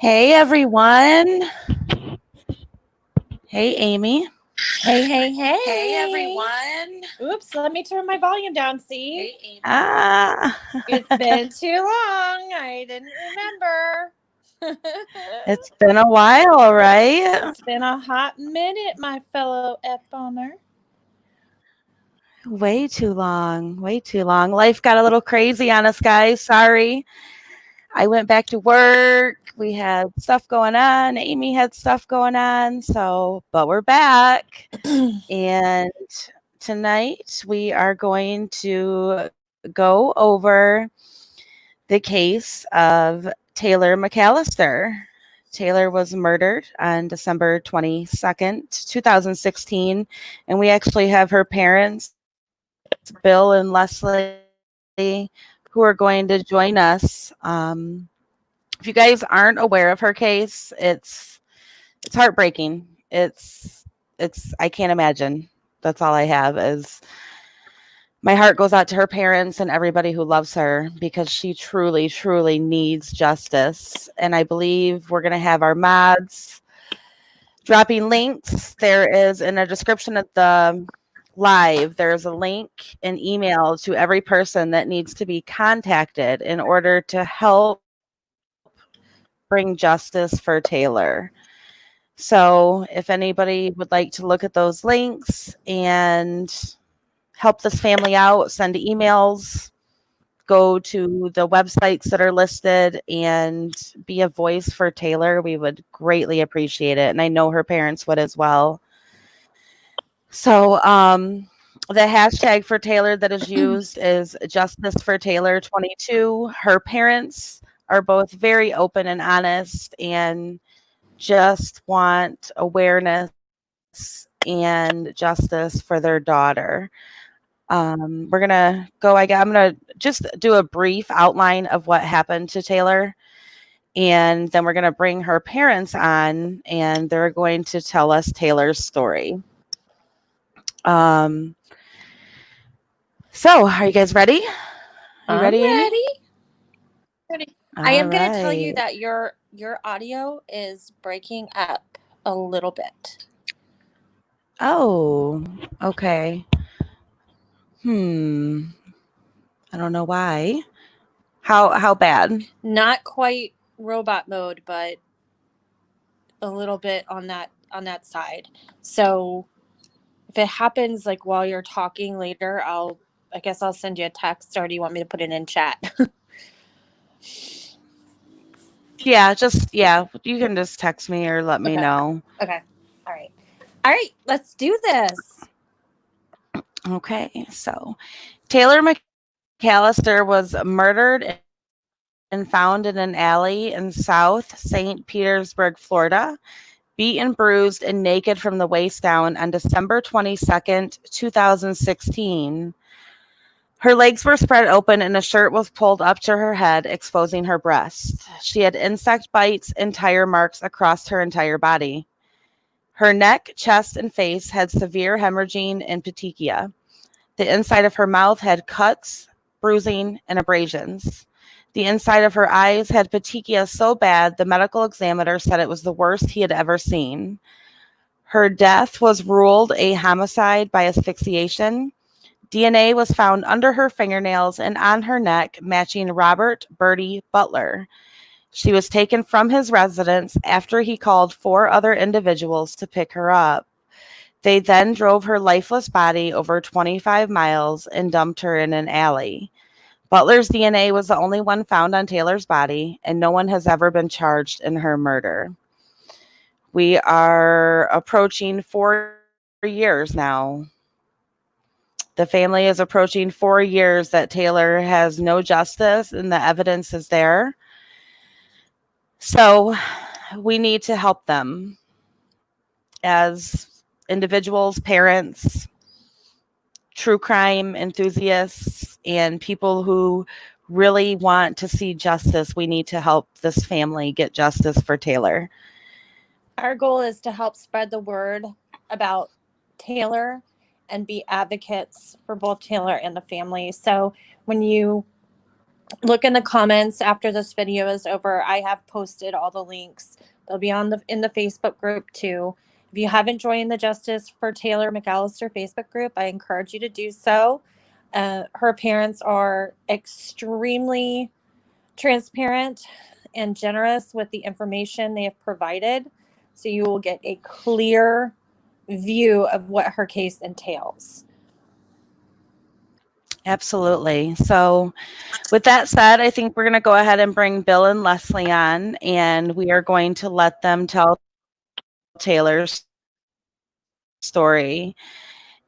Hey everyone. Hey Amy. Hey, hey, hey. Hey everyone. Oops, let me turn my volume down, see? Hey Amy. Ah. It's been too long. I didn't remember. It's been a while, right? It's been a hot minute, my fellow F-bomber. Way too long. Way too long. Life got a little crazy on us, guys. Sorry. I went back to work. We had stuff going on. Amy had stuff going on. But we're back. And tonight we are going to go over the case of Taylor McAllister. Taylor was murdered on December 22nd, 2016, and we actually have her parents, Bill and Leslie, who are going to join us. If you guys aren't aware of her case, it's heartbreaking. It's I can't imagine. That's all I have is my heart goes out to her parents and everybody who loves her because she truly, truly needs justice. And I believe we're going to have our mods dropping links. There is in the description of the live, there's a link and email to every person that needs to be contacted in order to help bring justice for Taylor. So if anybody would like to look at those links and help this family out, send emails, go to the websites that are listed and be a voice for Taylor, we would greatly appreciate it. And I know her parents would as well. So the hashtag for Taylor that is used is Justice for Taylor 22. Her parents are both very open and honest and just want awareness and justice for their daughter. We're gonna go. I'm gonna just do a brief outline of what happened to Taylor, and then we're gonna bring her parents on, and they're going to tell us Taylor's story. So are you guys ready? I'm ready, Amy? Ready. All I am going to tell you right. that your audio is breaking up a little bit. Oh, okay. I don't know why. How bad? Not quite robot mode, but a little bit on that side. So if it happens like while you're talking later, I guess I'll send you a text, or do you want me to put it in chat? Yeah, you can just text me or let me know. Okay. All right, let's do this. Okay, so Taylor McAllister was murdered and found in an alley in South St. Petersburg, Florida, beaten, bruised, and naked from the waist down on December 22nd, 2016. Her legs were spread open and a shirt was pulled up to her head, exposing her breast. She had insect bites and tire marks across her entire body. Her neck, chest, and face had severe hemorrhaging and petechia. The inside of her mouth had cuts, bruising, and abrasions. The inside of her eyes had petechia so bad the medical examiner said it was the worst he had ever seen. Her death was ruled a homicide by asphyxiation. DNA was found under her fingernails and on her neck, matching Robert Bertie Butler. She was taken from his residence after he called 4 other individuals to pick her up. They then drove her lifeless body over 25 miles and dumped her in an alley. Butler's DNA was the only one found on Taylor's body, and no one has ever been charged in her murder. We are approaching 4 years now. The family is approaching 4 years that Taylor has no justice, and the evidence is there. So we need to help them as individuals, parents, true crime enthusiasts, and people who really want to see justice. We need to help this family get justice for Taylor. Our goal is to help spread the word about Taylor and be advocates for both Taylor and the family. So when you look in the comments after this video is over. I have posted all the links. They'll be in the Facebook group too. If you haven't joined the Justice for Taylor McAllister Facebook group, I encourage you to do so. Her parents are extremely transparent and generous with the information they have provided, so you will get a clear view of what her case entails. Absolutely. So with that said, I think we're going to go ahead and bring Bill and Leslie on, and we are going to let them tell Taylor's story.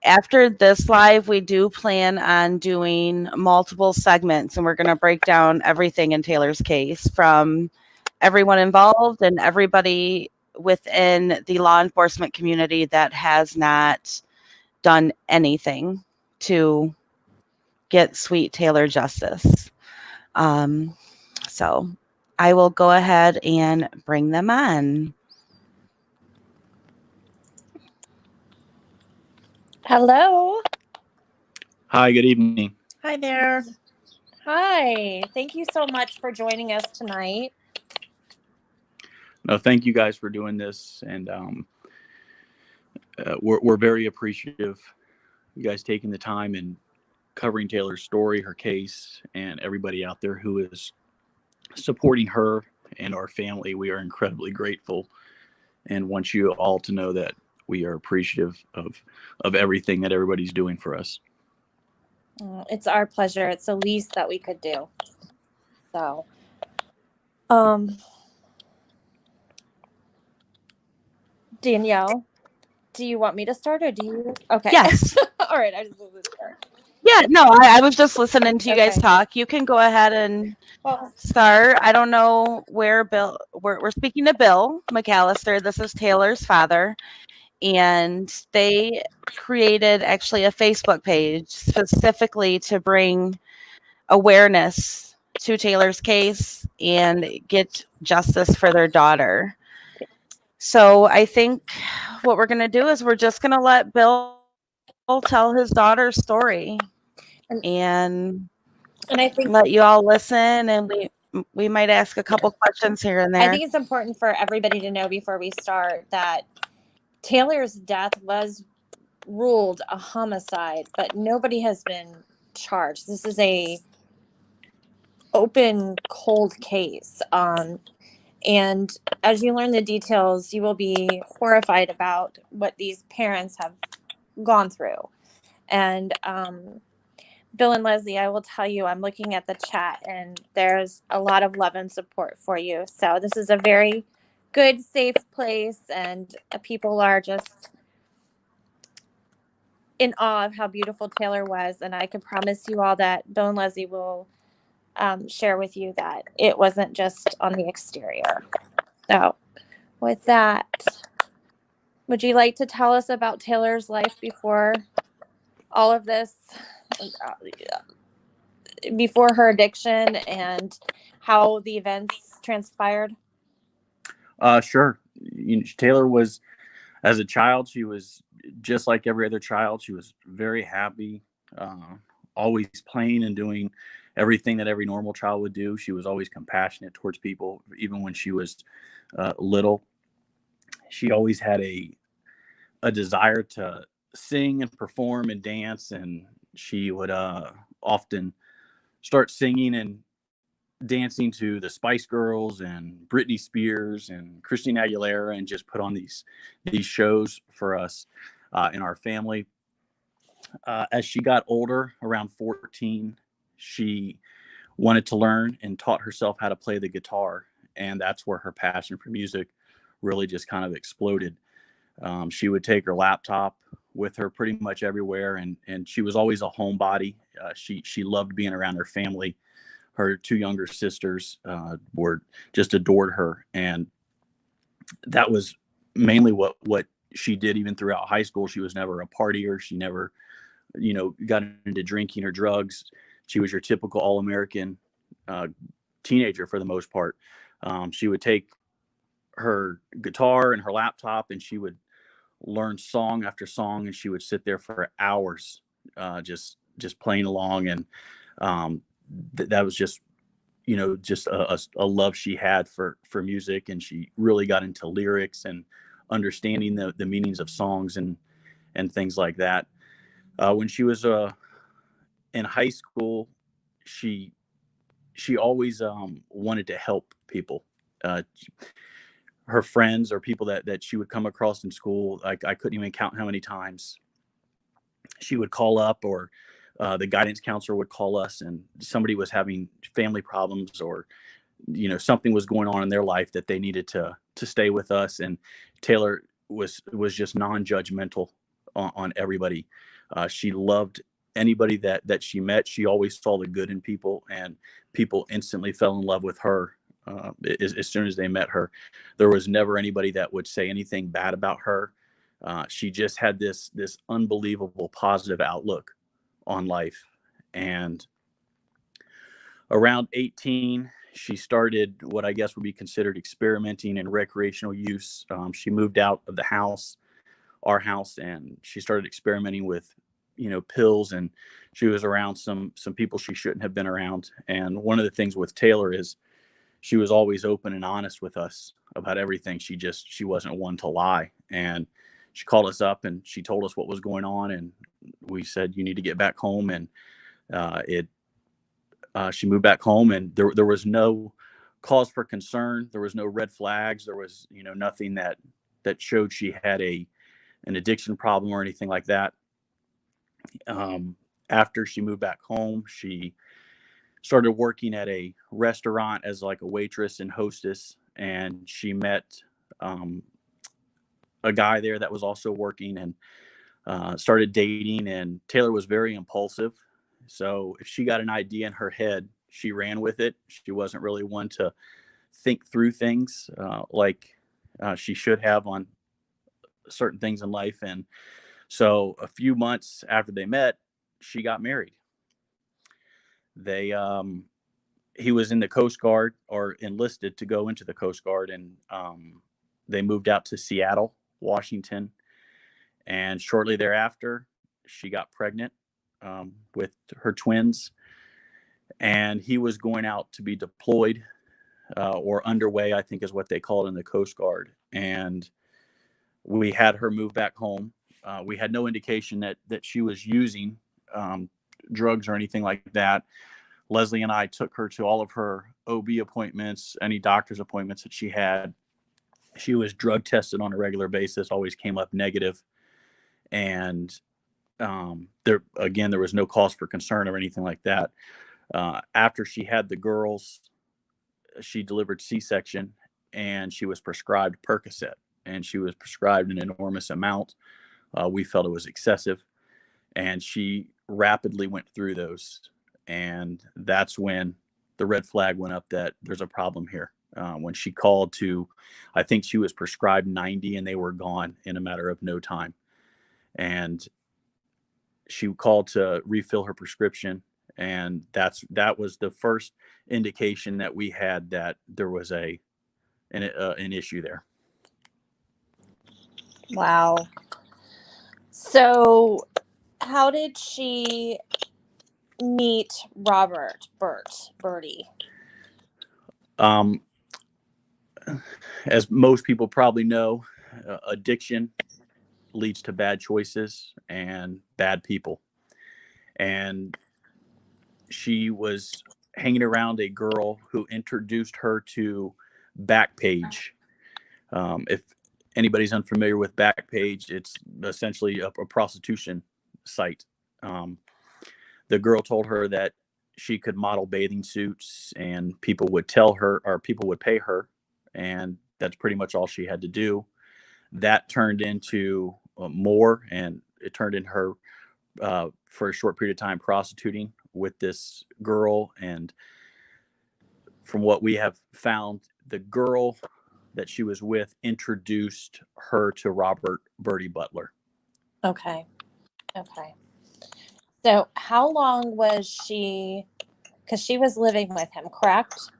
After this live, we do plan on doing multiple segments, and we're going to break down everything in Taylor's case, from everyone involved and everybody within the law enforcement community that has not done anything to get sweet Taylor justice. So I will go ahead and bring them on. Hello. Hi, good evening. Hi there. Hi. Thank you so much for joining us tonight. No, thank you guys for doing this, and we're very appreciative. You guys taking the time and covering Taylor's story, her case, and everybody out there who is supporting her and our family. We are incredibly grateful, and want you all to know that we are appreciative of everything that everybody's doing for us. It's our pleasure. It's the least that we could do. So, Danielle, do you want me to start, or do you? Okay. Yes. All right. I just wasn't sure. Yeah, no, I was just listening to you guys talk. You can go ahead and start. I don't know where Bill, we're speaking to Bill McAllister. This is Taylor's father. And they created actually a Facebook page specifically to bring awareness to Taylor's case and get justice for their daughter. So I think what we're going to do is we're just going to let Bill tell his daughter's story. And I think let you all listen, and we might ask a couple questions here and there. I think it's important for everybody to know before we start that Taylor's death was ruled a homicide, but nobody has been charged. This is a open, cold case. And as you learn the details, you will be horrified about what these parents have gone through. And Bill and Leslie, I will tell you, I'm looking at the chat, and there's a lot of love and support for you. So this is a very good, safe place, and people are just in awe of how beautiful Taylor was. And I can promise you all that Bill and Leslie will share with you that it wasn't just on the exterior. So with that, would you like to tell us about Taylor's life before all of this, before her addiction, and how the events transpired? Sure. Taylor was, as a child, she was just like every other child. She was very happy, always playing and doing everything that every normal child would do. She was always compassionate towards people, even when she was little. She always had a desire to sing and perform and dance, and she would often start singing and dancing to the Spice Girls and Britney Spears and Christina Aguilera, and just put on these shows for us in our family. As she got older, around 14, she wanted to learn and taught herself how to play the guitar, and that's where her passion for music really just kind of exploded. She would take her laptop with her pretty much everywhere, and she was always a homebody. She loved being around her family. Her two younger sisters were just adored her, and that was mainly what she did. Even throughout high school, she was never a partier. She never, got into drinking or drugs. She was your typical all-American teenager for the most part. She would take her guitar and her laptop, and she would learn song after song, and she would sit there for hours just playing along. And that was just, just a love she had for music. And she really got into lyrics and understanding the meanings of songs and things like that. When she was in high school, she always wanted to help people. Her friends or people that she would come across in school, I couldn't even count how many times she would call up, or the guidance counselor would call us, and somebody was having family problems, or something was going on in their life that they needed to stay with us. And Taylor was just non-judgmental on everybody. She loved anybody that she met. She always saw the good in people, and people instantly fell in love with her as soon as they met her. There was never anybody that would say anything bad about her. She just had this unbelievable positive outlook on life. And around 18, she started what I guess would be considered experimenting in recreational use. She moved out of the house, our house, and she started experimenting with, pills, and she was around some people she shouldn't have been around. And one of the things with Taylor is she was always open and honest with us about everything. She wasn't one to lie. And she called us up and she told us what was going on, and we said, you need to get back home. And she moved back home, and there was no cause for concern. There was no red flags. There was, nothing that showed she had an addiction problem or anything like that. After she moved back home, she started working at a restaurant as like a waitress and hostess. And she met a guy there that was also working, and started dating. And Taylor was very impulsive. So if she got an idea in her head, she ran with it. She wasn't really one to think through things like she should have on certain things in life. And so a few months after they met, she got married. He was in the Coast Guard, or enlisted to go into the Coast Guard. And they moved out to Seattle, Washington. And shortly thereafter, she got pregnant with her twins. And he was going out to be deployed or underway, I think is what they call it in the Coast Guard. And we had her move back home. We had no indication that she was using drugs or anything like that. Leslie and I took her to all of her OB appointments, any doctor's appointments that she had. She was drug tested on a regular basis, always came up negative. And there was no cause for concern or anything like that. After she had the girls, she delivered C-section, and she was prescribed Percocet, and she was prescribed an enormous amount. We felt it was excessive, and she rapidly went through those. And that's when the red flag went up that there's a problem here. When she called to, I think she was prescribed 90, and they were gone in a matter of no time. And she called to refill her prescription. And that was the first indication that we had that there was an issue there. Wow. So how did she meet Bertie? As most people probably know, addiction leads to bad choices and bad people. And she was hanging around a girl who introduced her to Backpage. If anybody's unfamiliar with Backpage, it's essentially a prostitution site. The girl told her that she could model bathing suits, and people would tell her, or people would pay her, and that's pretty much all she had to do. That turned into more, and it turned into her for a short period of time prostituting with this girl. And from what we have found, the girl that she was with introduced her to Robert Bertie Butler. Okay. So how long was she, because she was living with him, correct?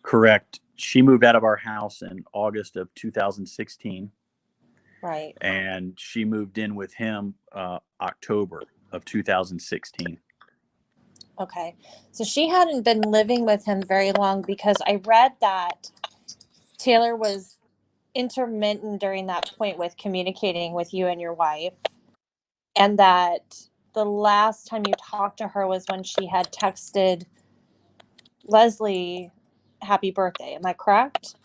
Correct. She moved out of our house in August of 2016. Right. And she moved in with him October of 2016. Okay. So she hadn't been living with him very long, because I read that Taylor was intermittent during that point with communicating with you and your wife, and that the last time you talked to her was when she had texted Leslie happy birthday. Am I correct?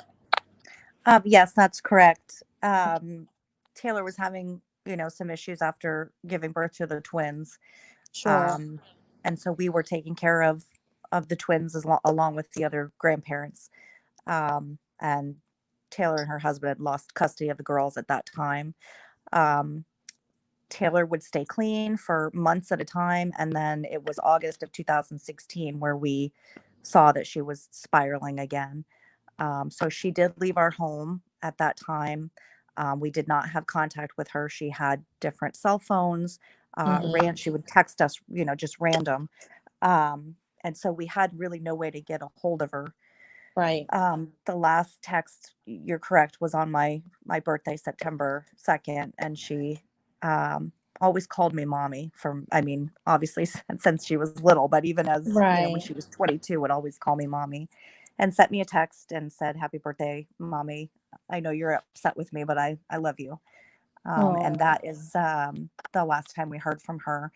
Yes, that's correct. Taylor was having, some issues after giving birth to the twins. Sure. And so we were taking care of the twins along with the other grandparents. And Taylor and her husband had lost custody of the girls at that time. Um, Taylor would stay clean for months at a time. And then it was August of 2016 where we saw that she was spiraling again. So she did leave our home at that time. We did not have contact with her. She had different cell phones. She would text us, just random. And so we had really no way to get a hold of her. Right. The last text, you're correct, was on my birthday, September 2nd, and she always called me mommy. Obviously since she was little, but even as when she was 22, would always call me mommy, and sent me a text and said, "Happy birthday, mommy. I know you're upset with me, but I love you." And that is the last time we heard from her.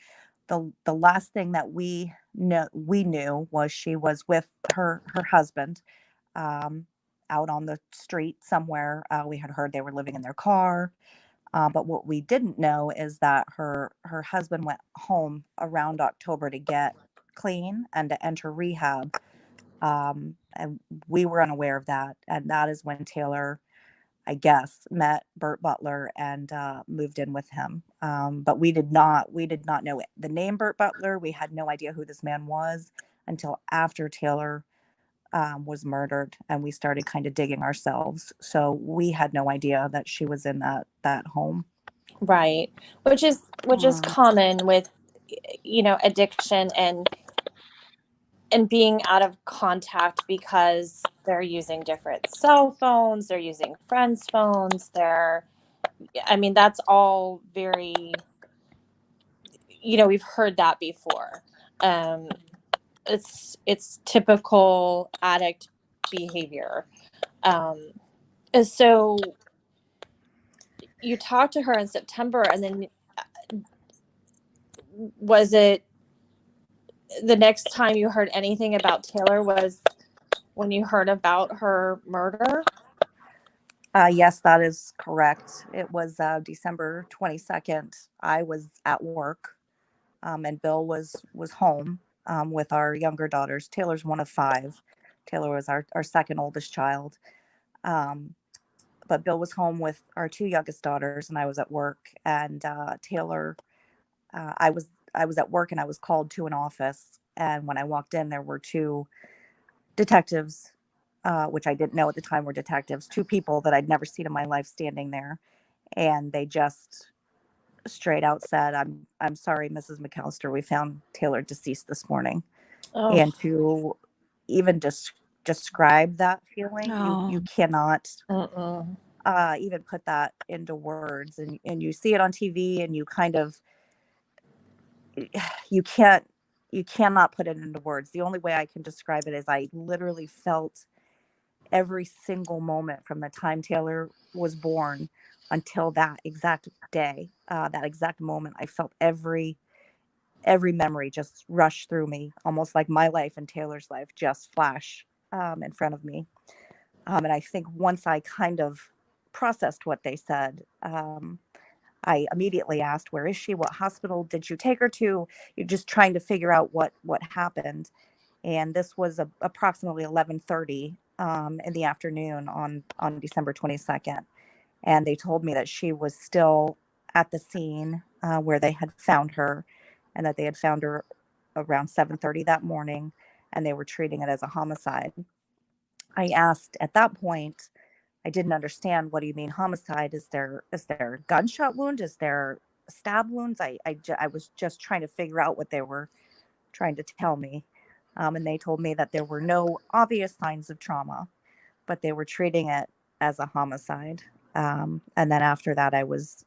The last thing that we knew was she was with her husband out on the street somewhere. We had heard they were living in their car. But what we didn't know is that her husband went home around October to get clean and to enter rehab. And we were unaware of that. And that is when Taylor, I guess, met Burt Butler and moved in with him. But we did not know the name Burt Butler. We had no idea who this man was until after Taylor was murdered, and we started kind of digging ourselves. So we had no idea that she was in that home. Right. Which is common with, addiction and being out of contact, because they're using different cell phones, they're using friends' phones, that's all very, we've heard that before. It's typical addict behavior. So you talked to her in September, and then was it the next time you heard anything about Taylor was when you heard about her murder? Yes, that is correct. It was December 22nd. I was at work, and Bill was home with our younger daughters. Taylor's one of 5. Taylor was our second oldest child. But Bill was home with our 2 youngest daughters, and I was at work. And Taylor, I was at work, and I was called to an office. And when I walked in, there were 2 detectives, which I didn't know at the time were detectives, 2 people that I'd never seen in my life standing there. And they just straight out said, I'm sorry, Mrs. McALLISTER, we found Taylor deceased this morning." Oh. And to even describe that feeling, you cannot even put that into words. And you see it on TV, and you kind of, you cannot put it into words. The only way I can describe it is I literally felt every single moment from the time Taylor was born until that exact day, that exact moment. I felt every memory just rush through me, almost like my life and Taylor's life just flash in front of me. And I think once I kind of processed what they said, I immediately asked, "Where is she? What hospital did you take her to?" You're just trying to figure out what happened. And this was approximately 11:30 in the afternoon on December 22nd. And they told me that she was still at the scene where they had found her, and that they had found her around 7:30 that morning, and they were treating it as a homicide. I asked at that point, I didn't understand, "What do you mean homicide? Is there a gunshot wound? Is there stab wounds?" I was just trying to figure out what they were trying to tell me. And they told me that there were no obvious signs of trauma, but they were treating it as a homicide. And then after that, I was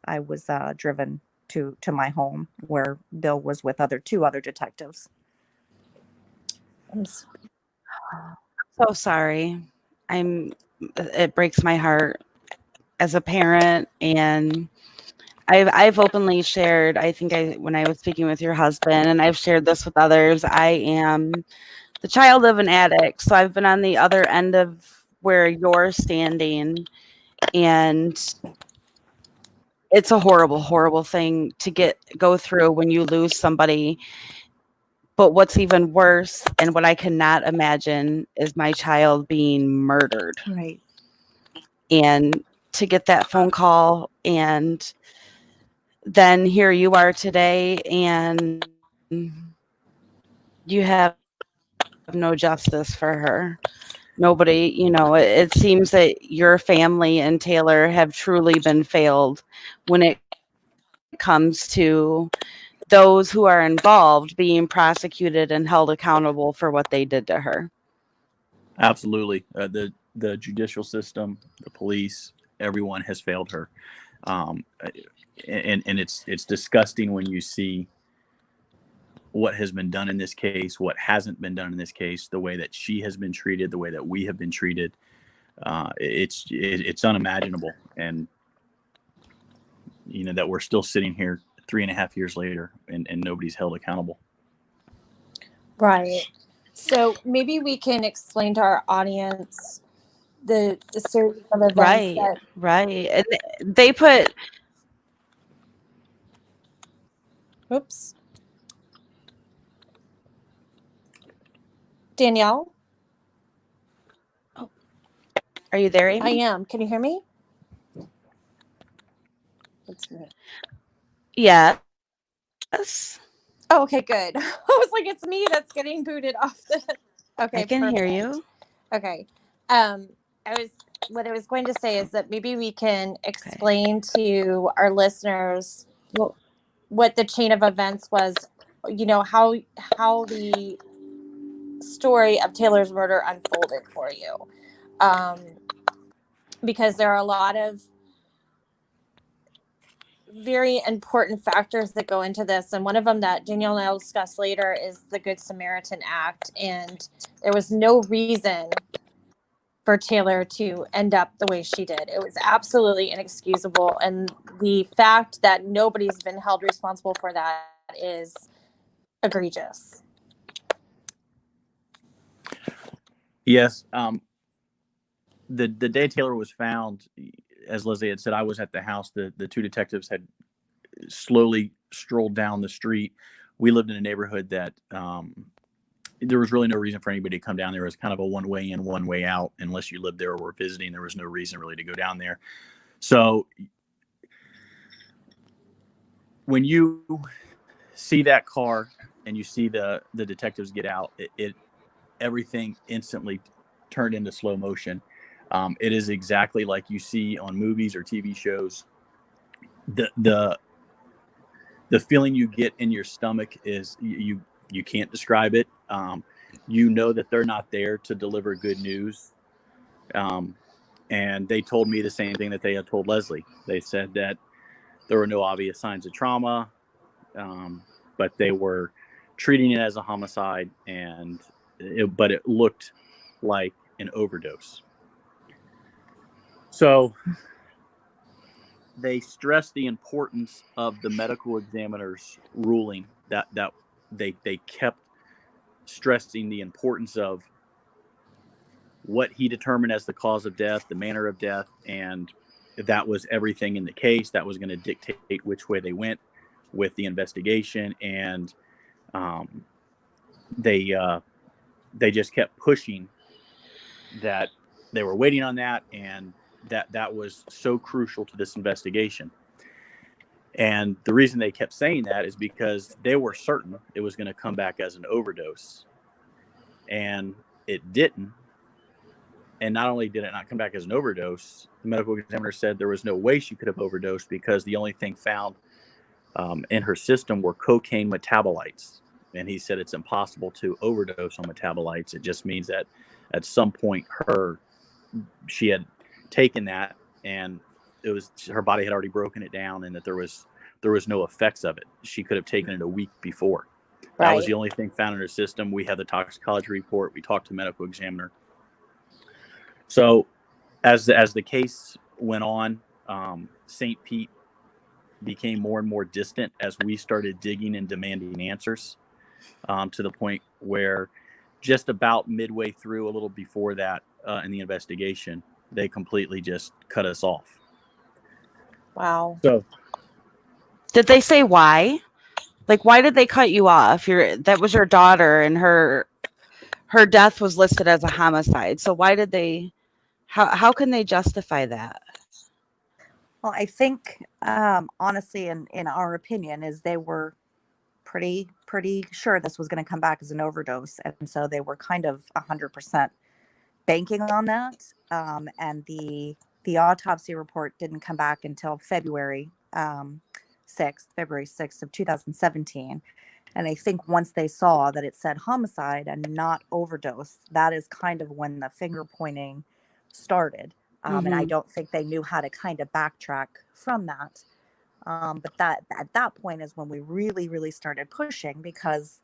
driven to my home, where Bill was with 2 other detectives. I'm s- So sorry. It breaks my heart as a parent, and I've openly shared, I think when I was speaking with your husband, and I've shared this with others, I am the child of an addict. So I've been on the other end of where you're standing, and it's a horrible, horrible thing to go through when you lose somebody. But what's even worse, and what I cannot imagine, is my child being murdered. Right. And to get that phone call, and then here you are today, and you have no justice for her. Nobody, it seems that your family and Taylor have truly been failed when it comes to those who are involved being prosecuted and held accountable for what they did to her. Absolutely. The judicial system, the police, everyone has failed her. And it's disgusting when you see what has been done in this case, what hasn't been done in this case, the way that she has been treated, the way that we have been treated. It's unimaginable. And, that we're still sitting here 3.5 years later and nobody's held accountable. Right. So maybe we can explain to our audience the series of events that. Right. And they put. Oops. Danielle? Are you there, Amy? I am. Can you hear me? It's me. Yes. Oh, okay, good. I was like, it's me that's getting booted off the. Okay, I can hear you. Okay. What I was going to say is that maybe we can explain to our listeners what the chain of events was, how the story of Taylor's murder unfolded for you. Because there are a lot of very important factors that go into this. And one of them that Danielle and I will discuss later is the Good Samaritan Act. And there was no reason for Taylor to end up the way she did. It was absolutely inexcusable. And the fact that nobody's been held responsible for that is egregious. Yes. The day Taylor was found, as Leslie had said, I was at the house. The two detectives had slowly strolled down the street. We lived in a neighborhood that there was really no reason for anybody to come down there. It was kind of a one way in, one way out. Unless you lived there or were visiting, there was no reason really to go down there. So when you see that car and you see the detectives get out, everything instantly turned into slow motion. It is exactly like you see on movies or TV shows. The feeling you get in your stomach is you can't describe it. You know that they're not there to deliver good news. And they told me the same thing that they had told Leslie. They said that there were no obvious signs of trauma, but they were treating it as a homicide, but it looked like an overdose. So they stressed the importance of the medical examiner's ruling, that they kept stressing the importance of what he determined as the cause of death, the manner of death, and that was everything in the case. That was going to dictate which way they went with the investigation. And they just kept pushing that they were waiting on that, and that was so crucial to this investigation. And the reason they kept saying that is because they were certain it was going to come back as an overdose, and it didn't. And not only did it not come back as an overdose, the medical examiner said there was no way she could have overdosed because the only thing found in her system were cocaine metabolites. And he said it's impossible to overdose on metabolites. It just means that at some point she had taken that, and her body had already broken it down, and that there was no effects of it. She could have taken it a week before. That was Right. the only thing found in her system. We had the toxicology report. We talked to the medical examiner. So as the case went on, St. Pete became more and more distant as we started digging and demanding answers, to the point where just about midway through, a little before that, in the investigation, they completely just cut us off. Wow. So Did they say why? Like, why did they cut you off? That was your daughter, and her death was listed as a homicide. So why did they? How can they justify that? Well, I think, honestly, in our opinion, is they were pretty sure this was going to come back as an overdose, and so they were kind of 100% banking on that. And the autopsy report didn't come back until February 6th of 2017. And I think once they saw that it said homicide and not overdose, that is kind of when the finger pointing started. And I don't think they knew how to kind of backtrack from that. But that at that point is when we really started pushing, because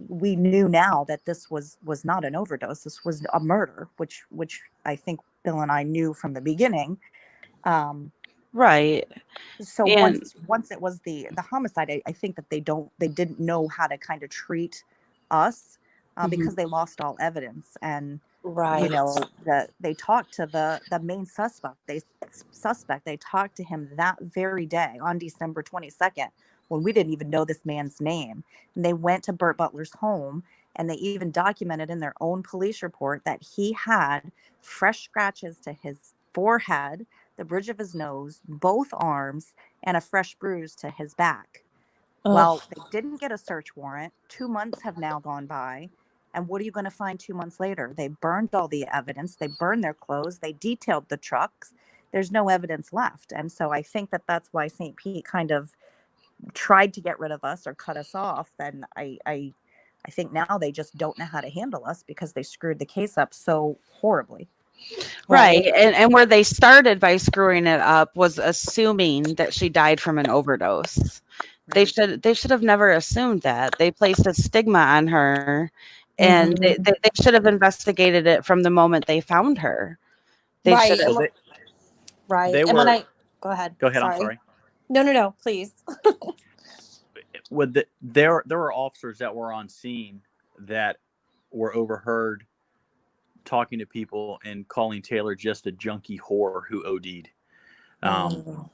we knew now that this was not an overdose. This was a murder, which I think Bill and I knew from the beginning. Right. So And once it was the homicide, I think that they didn't know how to kind of treat us, because they lost all evidence. And Right. you know, they talked to the main suspect. They talked to him that very day on December 22nd, when we didn't even know this man's name. And they went to Burt Butler's home, and they even documented in their own police report that he had fresh scratches to his forehead, the bridge of his nose, both arms, and a fresh bruise to his back. Well, they didn't get a search warrant. 2 months have now gone by. And what are you going to find 2 months later? They burned all the evidence. They burned their clothes. They detailed the trucks. There's no evidence left. And so I think that that's why St. Pete kind of tried to get rid of us or cut us off. And I think now they just don't know how to handle us, because they screwed the case up so horribly. right. And where they started by screwing it up was assuming that she died from an overdose. They should have never assumed that. They placed a stigma on her, and they should have investigated it from the moment they found her. They Right. should have. Well, Right. they And when were. go ahead. Go ahead. I'm sorry. No, please. There were officers that were on scene that were overheard talking to people and calling Taylor just a junkie whore who OD'd.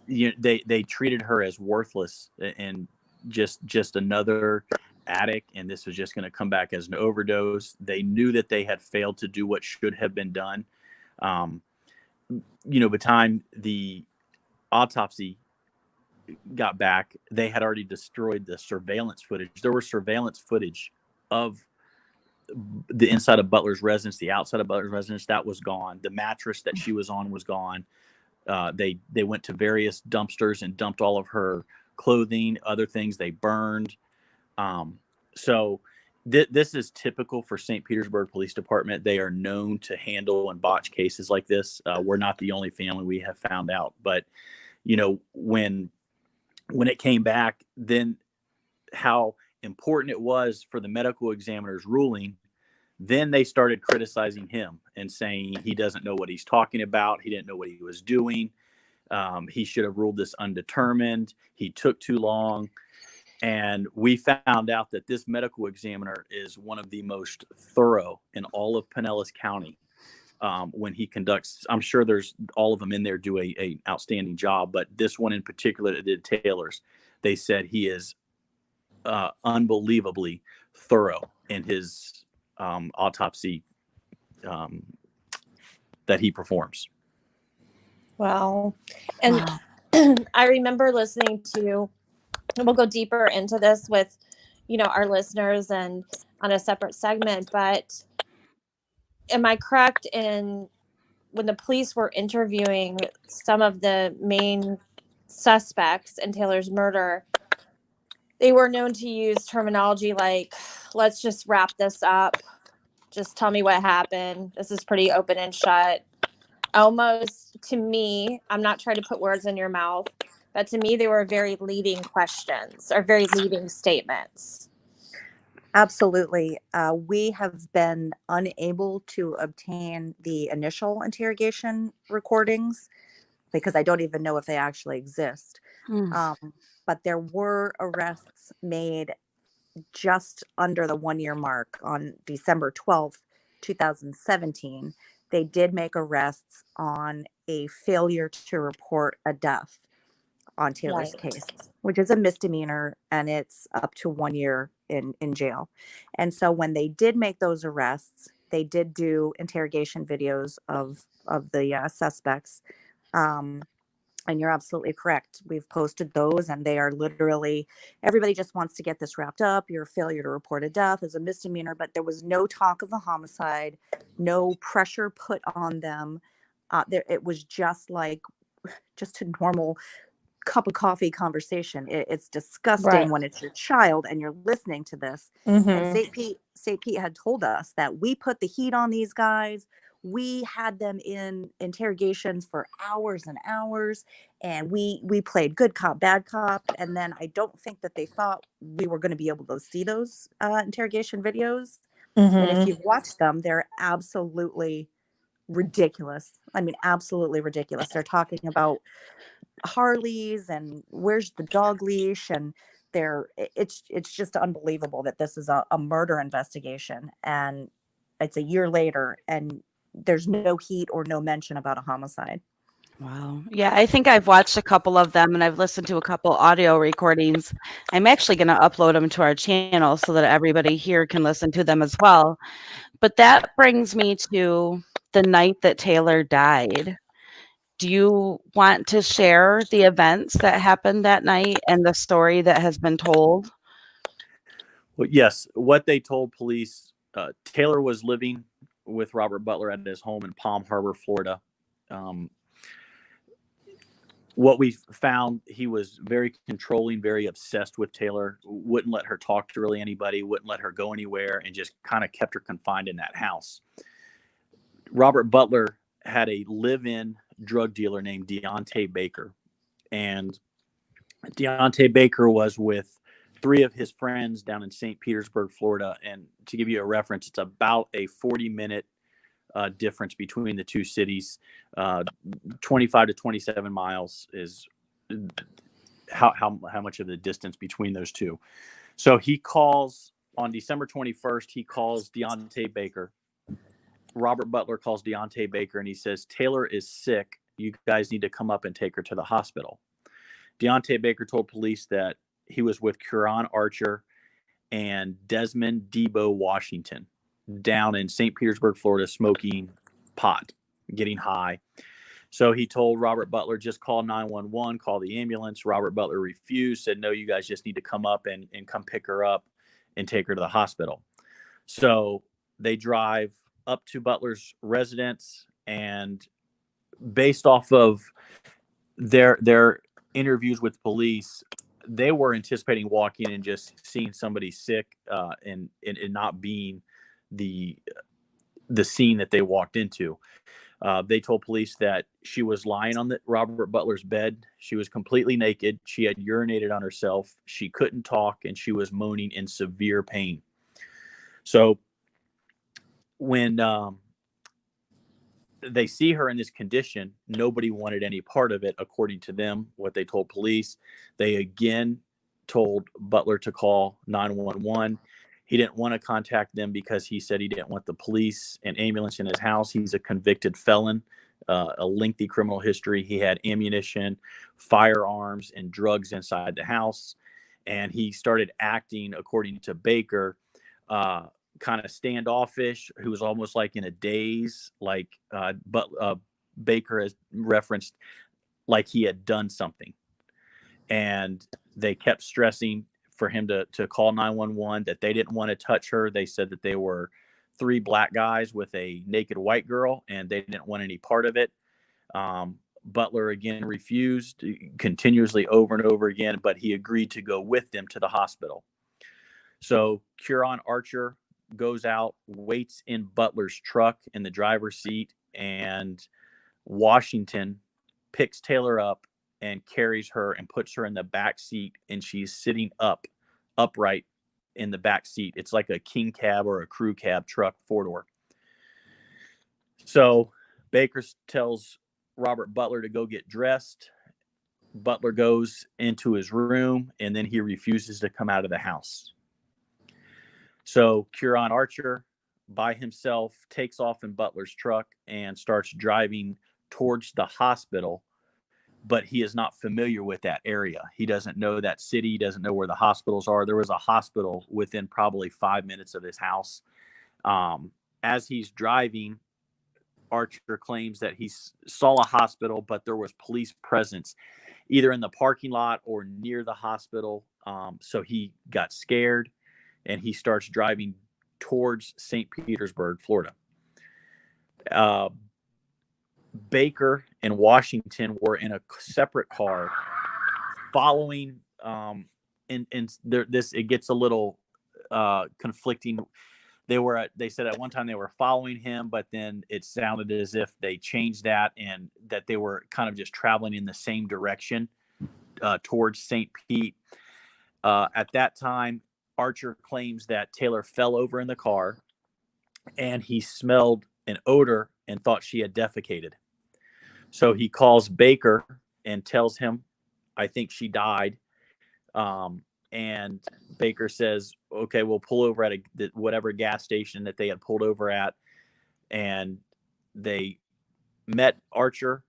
They treated her as worthless and just another addict, and this was just going to come back as an overdose. They knew that they had failed to do what should have been done. By the time the autopsy got back, they had already destroyed the surveillance footage. There was surveillance footage of the inside of Butler's residence, the outside of Butler's residence. That was gone. The mattress that she was on was gone. They went to various dumpsters and dumped all of her clothing, other things they burned. So this is typical for St. Petersburg Police Department. They are known to handle and botch cases like this. We're not the only family, we have found out. But, when it came back, then how important it was for the medical examiner's ruling, then they started criticizing him and saying he doesn't know what he's talking about. He didn't know what he was doing. He should have ruled this undetermined. He took too long. And we found out that this medical examiner is one of the most thorough in all of Pinellas County. When he conducts, I'm sure there's all of them in there do a outstanding job, but this one in particular that did Taylor's, they said he is unbelievably thorough in his autopsy that he performs. Wow. And I remember listening to, and we'll go deeper into this with, our listeners and on a separate segment, but am I correct in when the police were interviewing some of the main suspects in Taylor's murder, they were known to use terminology like, let's just wrap this up. Just tell me what happened. This is pretty open and shut. Almost, to me, I'm not trying to put words in your mouth, but to me, they were very leading questions or very leading statements. Absolutely. We have been unable to obtain the initial interrogation recordings because I don't even know if they actually exist. Hmm. But there were arrests made just under the 1 year mark on December 12th, 2017. They did make arrests on a failure to report a death on Taylor's Right. case, which is a misdemeanor and it's up to 1 year in jail. And so when they did make those arrests, they did do interrogation videos of the suspects. Um, and you're absolutely correct. We've posted those, and they are literally everybody just wants to get this wrapped up. Your failure to report a death is a misdemeanor, but there was no talk of a homicide, no pressure put on them. It was just like just a normal cup of coffee conversation. It's disgusting Right. when it's your child and you're listening to this. And Mm-hmm. St. Pete had told us that we put the heat on these guys. We had them in interrogations for hours and hours, and we played good cop, bad cop. And then I don't think that they thought we were going to be able to see those interrogation videos. And if Mm-hmm. you've watched them, they're absolutely ridiculous. I mean, absolutely ridiculous. They're talking about Harleys and where's the dog leash, and it's just unbelievable that this is a murder investigation and it's a year later and there's no heat or no mention about a homicide. Wow. Yeah, I think I've watched a couple of them and I've listened to a couple audio recordings. I'm actually going to upload them to our channel so that everybody here can listen to them as well. But that brings me to the night that Taylor died. Do you want to share the events that happened that night and the story that has been told? Well, yes, what they told police, Taylor was living with Robert Butler at his home in Palm Harbor, Florida. What we found, he was very controlling, very obsessed with Taylor, wouldn't let her talk to really anybody, wouldn't let her go anywhere, and just kind of kept her confined in that house. Robert Butler had a live-in drug dealer named Deontay Baker. And Deontay Baker was with three of his friends down in St. Petersburg, Florida. And to give you a reference, it's about a 40-minute difference between the two cities. 25 to 27 miles is how much of the distance between those two. So he calls on December 21st, he calls Deontay Baker. Robert Butler calls Deontay Baker and he says, Taylor is sick. You guys need to come up and take her to the hospital. Deontay Baker told police that he was with Kieran Archer and Desmond Debo Washington down in St. Petersburg, Florida, smoking pot, getting high. So he told Robert Butler, just call 911, call the ambulance. Robert Butler refused, said, no, you guys just need to come up and come pick her up and take her to the hospital. So they drive up to Butler's residence, and based off of their interviews with police, they were anticipating walking and just seeing somebody sick and not being the scene that they walked into. They told police that she was lying on Robert Butler's bed. She was completely naked. She had urinated on herself. She couldn't talk, and she was moaning in severe pain. So when they see her in this condition, nobody wanted any part of it, according to them, what they told police. They again told Butler to call 911. He didn't want to contact them because he said he didn't want the police and ambulance in his house. He's a convicted felon, a lengthy criminal history. He had ammunition, firearms, and drugs inside the house. And he started acting, according to Baker, kind of standoffish, who was almost like in a daze, like Baker has referenced, like he had done something. And they kept stressing for him to call 911, that they didn't want to touch her. They said that they were three black guys with a naked white girl, and they didn't want any part of it. Butler again refused continuously over and over again, but he agreed to go with them to the hospital. So Kieran Archer goes out, waits in Butler's truck in the driver's seat, and Washington picks Taylor up and carries her and puts her in the back seat, and she's sitting upright in the back seat. It's like a king cab or a crew cab truck, 4-door. So Baker tells Robert Butler to go get dressed. Butler goes into his room, and then he refuses to come out of the house. So Kieran Archer, by himself, takes off in Butler's truck and starts driving towards the hospital, but he is not familiar with that area. He doesn't know that city. He doesn't know where the hospitals are. There was a hospital within probably 5 minutes of his house. As he's driving, Archer claims that he saw a hospital, but there was police presence either in the parking lot or near the hospital. So he got scared, and he starts driving towards St. Petersburg, Florida. Baker and Washington were in a separate car following, it gets a little conflicting. They said at one time they were following him, but then it sounded as if they changed that and that they were kind of just traveling in the same direction towards St. Pete. At that time, Archer claims that Taylor fell over in the car and he smelled an odor and thought she had defecated. So he calls Baker and tells him, I think she died. And Baker says, okay, we'll pull over at whatever gas station that they had pulled over at. And they met Archer,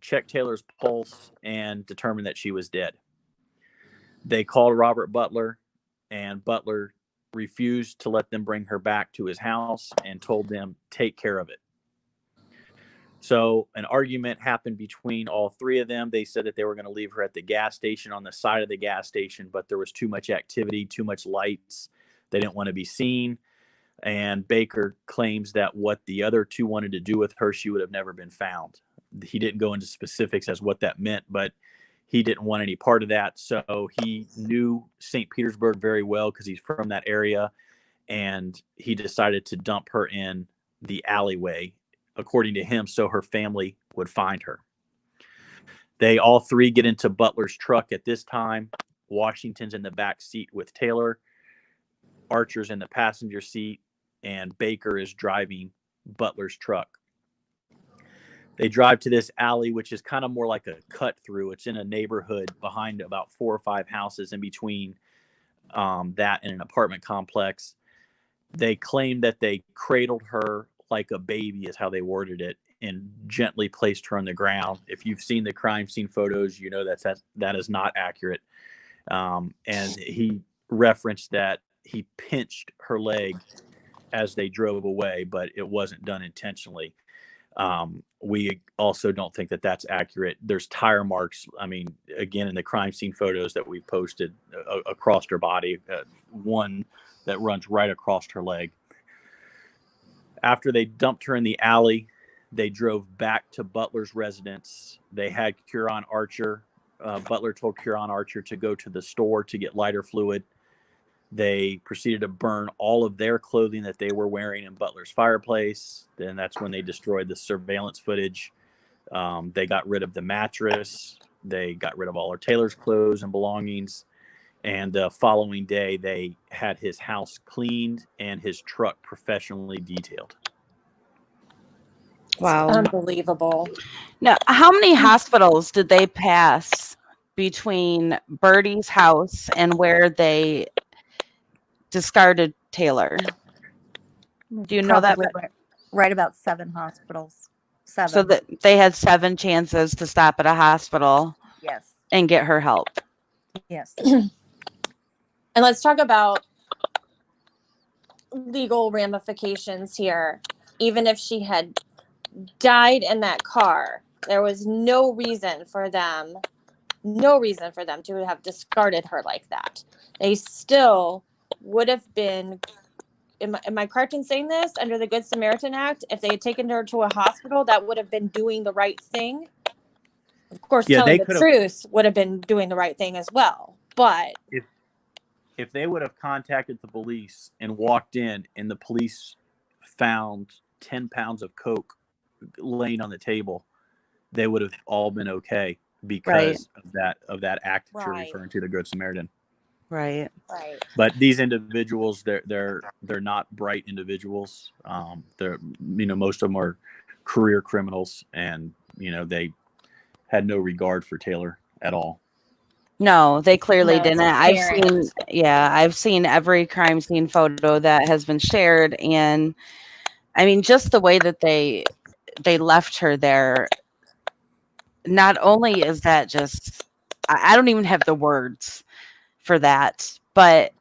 checked Taylor's pulse, and determined that she was dead. They called Robert Butler, and Butler refused to let them bring her back to his house and told them, take care of it. So an argument happened between all three of them. They said that they were going to leave her at the gas station, on the side of the gas station, but there was too much activity, too much lights. They didn't want to be seen. And Baker claims that what the other two wanted to do with her, she would have never been found. He didn't go into specifics as what that meant, but he didn't want any part of that. So he knew St. Petersburg very well because he's from that area. And he decided to dump her in the alleyway, according to him, so her family would find her. They all three get into Butler's truck at this time. Washington's in the back seat with Taylor. Archer's in the passenger seat, and Baker is driving Butler's truck. They drive to this alley, which is kind of more like a cut through. It's in a neighborhood behind about 4 or 5 houses in between that and an apartment complex. They claim that they cradled her like a baby, is how they worded it, and gently placed her on the ground. If you've seen the crime scene photos, you know that is not accurate. And he referenced that he pinched her leg as they drove away, but it wasn't done intentionally. We also don't think that that's accurate. There's tire marks. I mean, again, in the crime scene photos that we've posted across her body, one that runs right across her leg. After they dumped her in the alley, they drove back to Butler's residence. They had Kieran Archer. Butler told Kieran Archer to go to the store to get lighter fluid. They proceeded to burn all of their clothing that they were wearing in Butler's fireplace. Then that's when they destroyed the surveillance footage. They got rid of the mattress. They got rid of all of Taylor's clothes and belongings. And the following day, they had his house cleaned and his truck professionally detailed. Wow. Unbelievable. Now, how many hospitals did they pass between Birdie's house and where they discarded Taylor? Do you know that? Right about 7 hospitals. 7. So that they had 7 chances to stop at a hospital. Yes. And get her help. Yes. And let's talk about legal ramifications here. Even if she had died in that car, there was no reason for them to have discarded her like that. They still would have been, am I correct in saying this, under the Good Samaritan Act, if they had taken her to a hospital, that would have been doing the right thing. Of course, telling the truth would have been doing the right thing as well. But if they would have contacted the police and walked in and the police found 10 pounds of coke laying on the table, they would have all been okay because of that act that you're referring to, the Good Samaritan. Right. Right. But these individuals, they're not bright individuals. They're, most of them are career criminals, and they had no regard for Taylor at all. No, they clearly No, it's didn't. apparent. I've seen every crime scene photo that has been shared, and I mean, just the way that they left her there. Not only is that just, I don't even have the words for that, but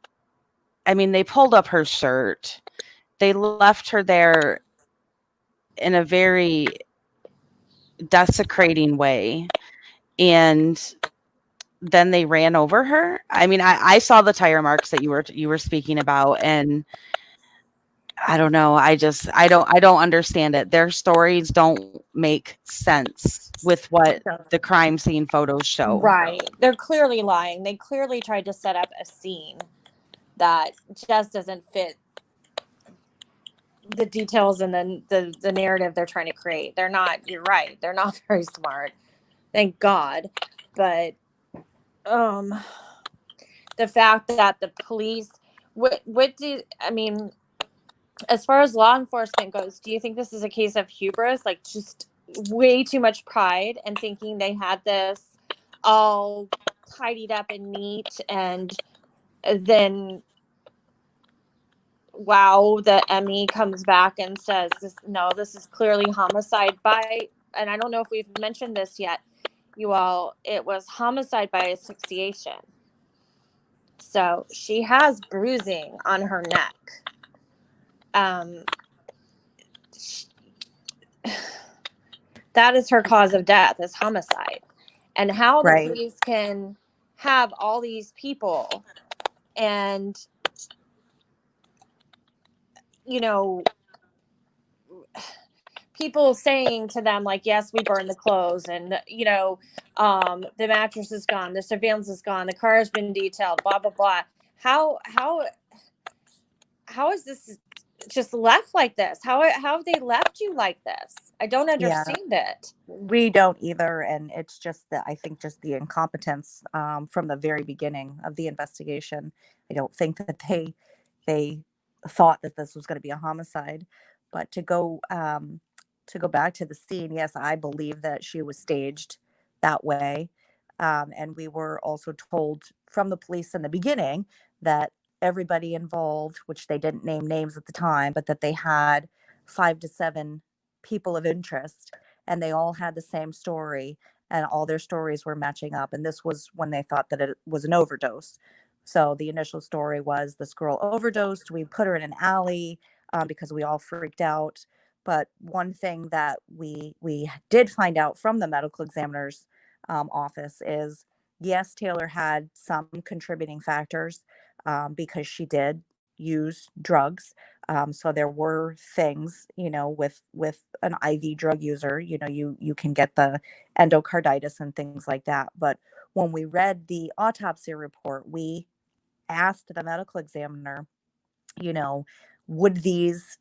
I mean, they pulled up her shirt. They left her there in a very desecrating way, and then they ran over her. I mean, I saw the tire marks that you were speaking about, and I don't know. I don't understand it. Their stories don't make sense with what the crime scene photos show. Right. They're clearly lying. They clearly tried to set up a scene that just doesn't fit the details and then the narrative they're trying to create. You're right. They're not very smart. Thank God. But the fact that the police, as far as law enforcement goes, do you think this is a case of hubris, like just way too much pride and thinking they had this all tidied up and neat, and then wow, the Emmy comes back and says this is clearly homicide by, and I don't know if we've mentioned this yet, you all, it was homicide by asphyxiation. So she has bruising on her neck. That is her cause of death, is homicide. And how the police can have all these people and, people saying to them, like, yes, we burned the clothes, and, the mattress is gone, the surveillance is gone, the car has been detailed, blah, blah, blah. How is this just left like this? How have they left you like this? I don't understand it. We don't either, and it's just I think just the incompetence from the very beginning of the investigation. I don't think that they thought that this was going to be a homicide. But to go back to the scene, yes, I believe that she was staged that way, and we were also told from the police in the beginning that everybody involved, which they didn't name names at the time, but that they had 5 to 7 people of interest, and they all had the same story, and all their stories were matching up. And this was when they thought that it was an overdose. So the initial story was this girl overdosed. We put her in an alley because we all freaked out. But one thing that we did find out from the medical examiner's office is, yes, Taylor had some contributing factors because she did use drugs. So there were things, with an IV drug user, you can get the endocarditis and things like that. But when we read the autopsy report, we asked the medical examiner, would these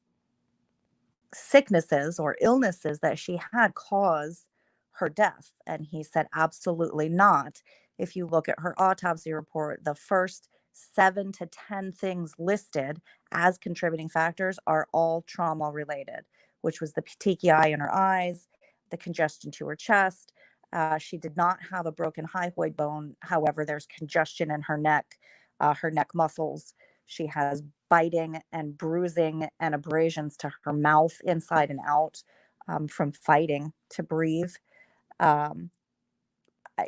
sicknesses or illnesses that she had cause her death? And he said, absolutely not. If you look at her autopsy report, the first 7 to 10 things listed as contributing factors are all trauma related, which was the petechiae in her eyes, the congestion to her chest. She did not have a broken hyphoid bone. However, there's congestion in her neck muscles. She has biting and bruising and abrasions to her mouth inside and out from fighting to breathe.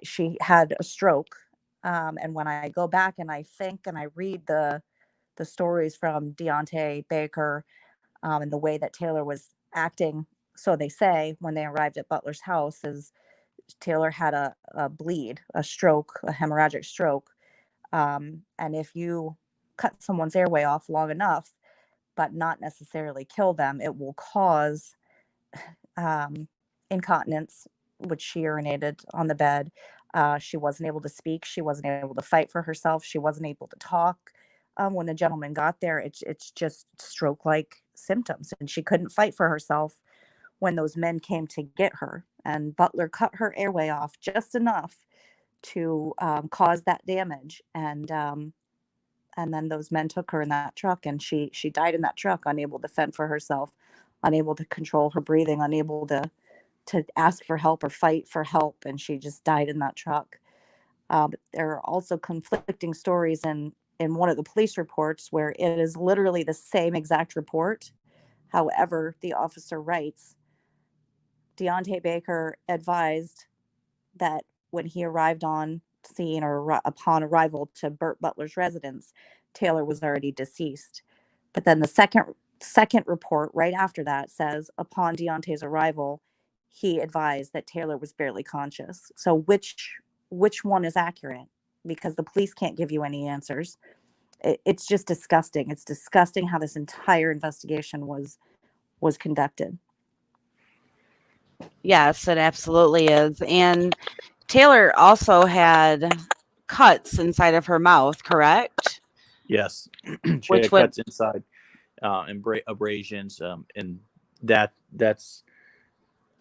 She had a stroke. And when I go back and I think and I read the stories from Deontay Baker and the way that Taylor was acting, so they say, when they arrived at Butler's house, is Taylor had a bleed, a stroke, a hemorrhagic stroke. And if you cut someone's airway off long enough, but not necessarily kill them, it will cause incontinence, which she urinated on the bed. She wasn't able to speak. She wasn't able to fight for herself. She wasn't able to talk. When the gentleman got there, it's just stroke-like symptoms, and she couldn't fight for herself when those men came to get her. And Butler cut her airway off just enough to cause that damage. And And then those men took her in that truck, and she died in that truck, unable to fend for herself, unable to control her breathing, unable to ask for help or fight for help, and she just died in that truck. But there are also conflicting stories in one of the police reports where it is literally the same exact report. However, the officer writes, Deontay Baker advised that when he arrived on scene or upon arrival to Burt Butler's residence, Taylor was already deceased. But then the second report right after that says, upon Deontay's arrival, he advised that Taylor was barely conscious. So which one is accurate? Because the police can't give you any answers. It's just disgusting. It's disgusting how this entire investigation was conducted. Yes, it absolutely is. And Taylor also had cuts inside of her mouth, correct? Yes. She Which had would cuts inside, and abrasions, and that's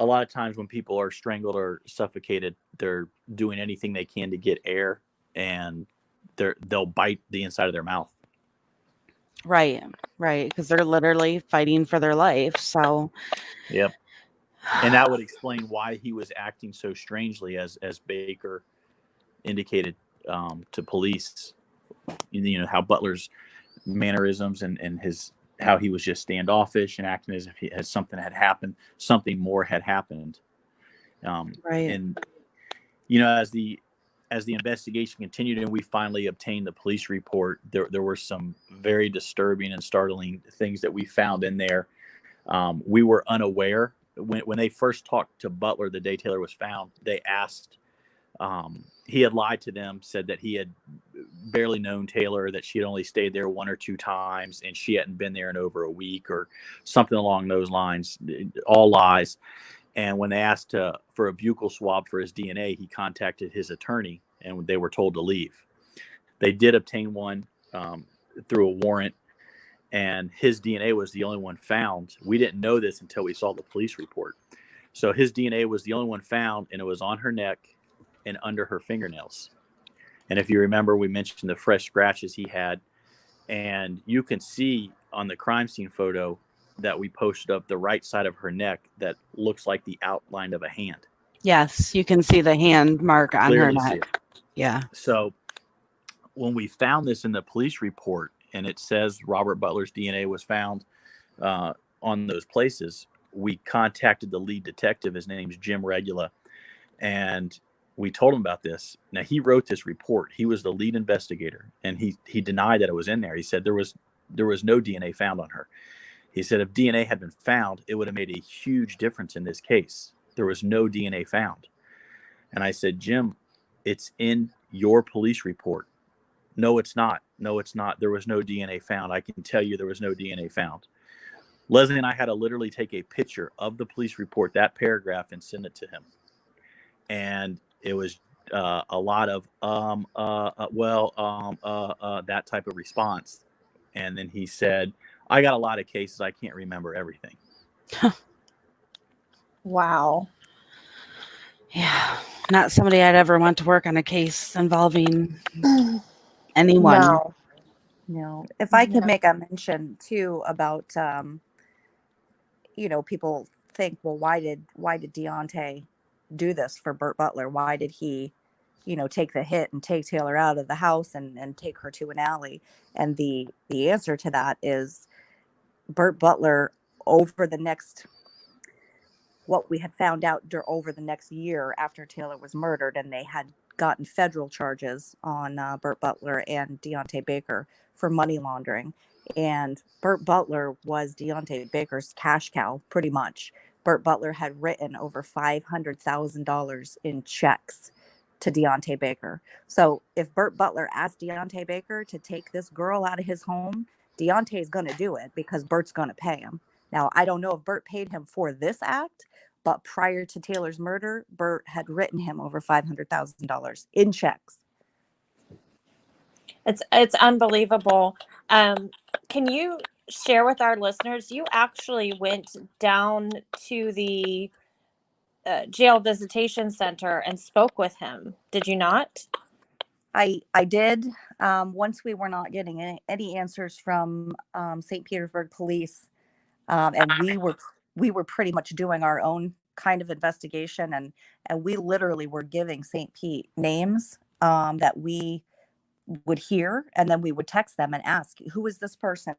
a lot of times when people are strangled or suffocated, they're doing anything they can to get air, and they'll bite the inside of their mouth. right, because they're literally fighting for their life. So, Yep. And that would explain why he was acting so strangely, as Baker indicated to police. You know, how Butler's mannerisms and his how he was just standoffish and acting as if something had happened, something more had happened. right. And you know, as the investigation continued and we finally obtained the police report, there were some very disturbing and startling things that we found in there. We were unaware when they first talked to Butler the day Taylor was found. They asked, he had lied to them, said that he had barely known Taylor, that she had only stayed there 1 or 2 times, and she hadn't been there in over a week or something along those lines. All lies. And when they asked for a buccal swab for his DNA, he contacted his attorney, and they were told to leave. They did obtain one through a warrant, and his DNA was the only one found. We didn't know this until we saw the police report. So his DNA was the only one found, and it was on her neck and under her fingernails. And if you remember, we mentioned the fresh scratches he had, and you can see on the crime scene photo that we posted up the right side of her neck that looks like the outline of a hand. Yes, you can see the hand mark on her Clearly see neck. it. Yeah. So when we found this in the police report, and it says Robert Butler's DNA was found on those places, we contacted the lead detective. His name's Jim Regula, and we told him about this. Now, he wrote this report. He was the lead investigator, and he denied that it was in there. He said there was no DNA found on her. He said if DNA had been found, it would have made a huge difference in this case. There was no DNA found. And I said, Jim, it's in your police report. No, it's not. No, it's not. There was no DNA found. I can tell you there was no DNA found. Leslie and I had to literally take a picture of the police report, that paragraph, and send it to him. And it was a lot of that type of response. And then he said, I got a lot of cases. I can't remember everything. Wow. Yeah. Not somebody I'd ever want to work on a case involving anyone. No. If I could No. make a mention too about, people think, well, why did Deontay do this for Burt Butler? Why did he, take the hit and take Taylor out of the house and take her to an alley? And the answer to that is Burt Butler, over the next, what we had found out over the next year after Taylor was murdered, and they had gotten federal charges on Burt Butler and Deontay Baker for money laundering. And Burt Butler was Deontay Baker's cash cow, pretty much. Burt Butler had written over $500,000 in checks to Deontay Baker. So if Burt Butler asked Deontay Baker to take this girl out of his home, Deontay's going to do it because Burt's going to pay him. Now, I don't know if Burt paid him for this act, but prior to Taylor's murder, Burt had written him over $500,000 in checks. It's unbelievable. Can you share with our listeners? You actually went down to the jail visitation center and spoke with him. Did you not? I did. Once we were not getting any answers from St. Petersburg police, and we were pretty much doing our own kind of investigation, and we literally were giving St. Pete names that we would hear, and then we would text them and ask, who is this person,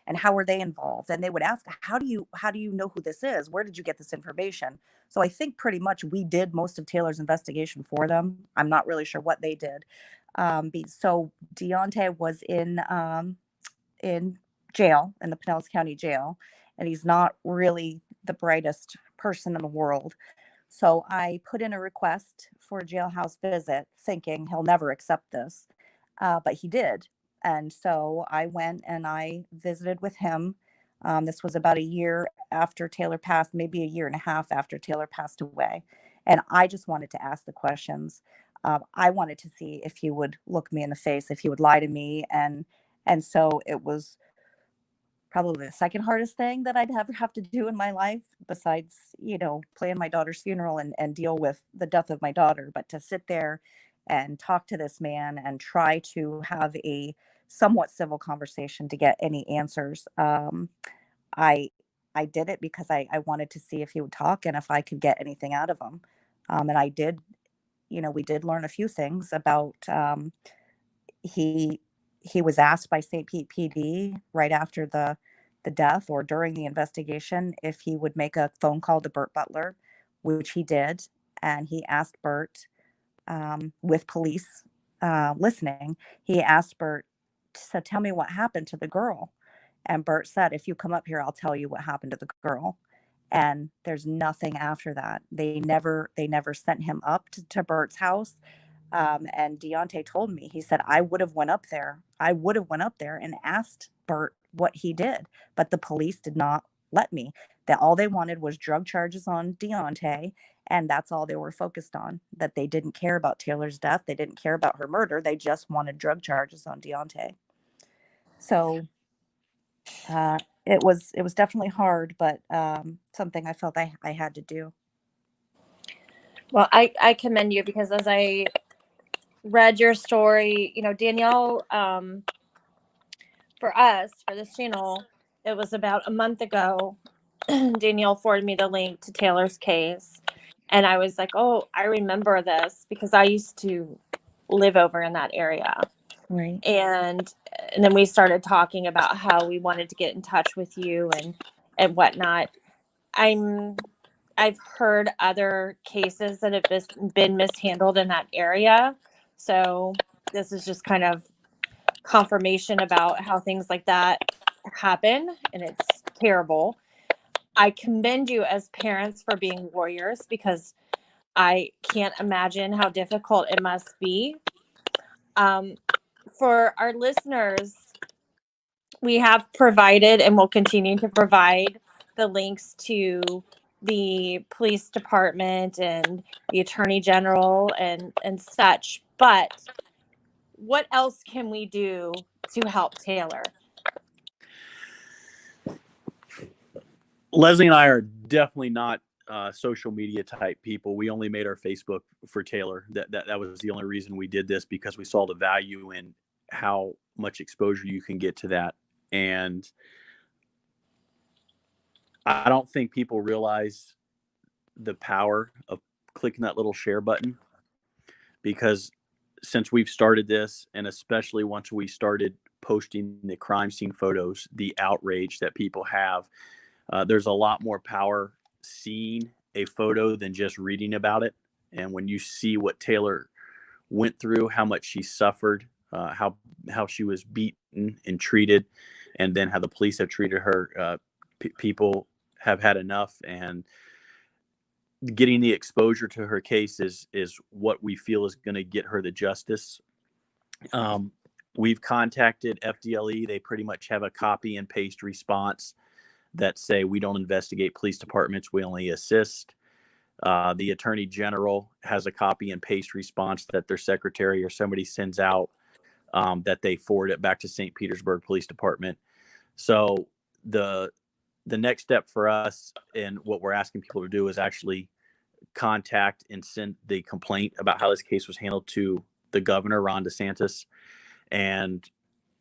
and how are they involved, and they would ask, how do you know who this is, where did you get this information? So I think pretty much we did most of Taylor's investigation for them. I'm not really sure what they did. So Deontay was in jail, in the Pinellas County jail, and he's not really the brightest person in the world. So I put in a request for a jailhouse visit, thinking he'll never accept this. But he did. And so I went and I visited with him. This was about a year after Taylor passed, maybe a year and a half after Taylor passed away. And I just wanted to ask the questions. I wanted to see if he would look me in the face, if he would lie to me. And so it was probably the second hardest thing that I'd ever have to do in my life, besides, plan my daughter's funeral and deal with the death of my daughter. But to sit there and talk to this man and try to have a somewhat civil conversation to get any answers, I did it because I wanted to see if he would talk and if I could get anything out of him. And I did. We did learn a few things about he was asked by St. Pete PD right after the death or during the investigation if he would make a phone call to Bert Butler, which he did. And he asked Bert, with police listening, he asked Bert, so tell me what happened to the girl. And Bert said, if you come up here, I'll tell you what happened to the girl. And there's nothing after that. They never sent him up to Bert's house. And Deontay told me, he said, I would have went up there and asked Bert what he did, but the police did not let me. That all they wanted was drug charges on Deontay, and that's all they were focused on. That they didn't care about Taylor's death, they didn't care about her murder, they just wanted drug charges on Deontay. So it was definitely hard, but something I felt I had to do. Well, I commend you, because as I read your story, Danielle, for us, for this channel, it was about a month ago. Danielle forwarded me the link to Taylor's case. And I was like, oh, I remember this because I used to live over in that area. Right. And then we started talking about how we wanted to get in touch with you and whatnot. I've heard other cases that have been mishandled in that area. So this is just kind of confirmation about how things like that happen, and it's terrible. I commend you as parents for being warriors, because I can't imagine how difficult it must be. For our listeners, we have provided and will continue to provide the links to the police department and the attorney general and such. But what else can we do to help Taylor? Leslie and I are definitely not social media type people. We only made our Facebook for Taylor. That was the only reason we did this, because we saw the value in how much exposure you can get to that. And I don't think people realize the power of clicking that little share button, because since we've started this, and especially once we started posting the crime scene photos, the outrage that people have, there's a lot more power seeing a photo than just reading about it. And when you see what Taylor went through, how much she suffered, how she was beaten and treated, and then how the police have treated her, people have had enough. And getting the exposure to her case is what we feel is going to get her the justice. We've contacted FDLE. They pretty much have a copy and paste response that say, we don't investigate police departments, we only assist. The attorney general has a copy and paste response that their secretary or somebody sends out, that they forward it back to St. Petersburg Police Department. So the next step for us, and what we're asking people to do, is actually contact and send the complaint about how this case was handled to the governor, Ron DeSantis, and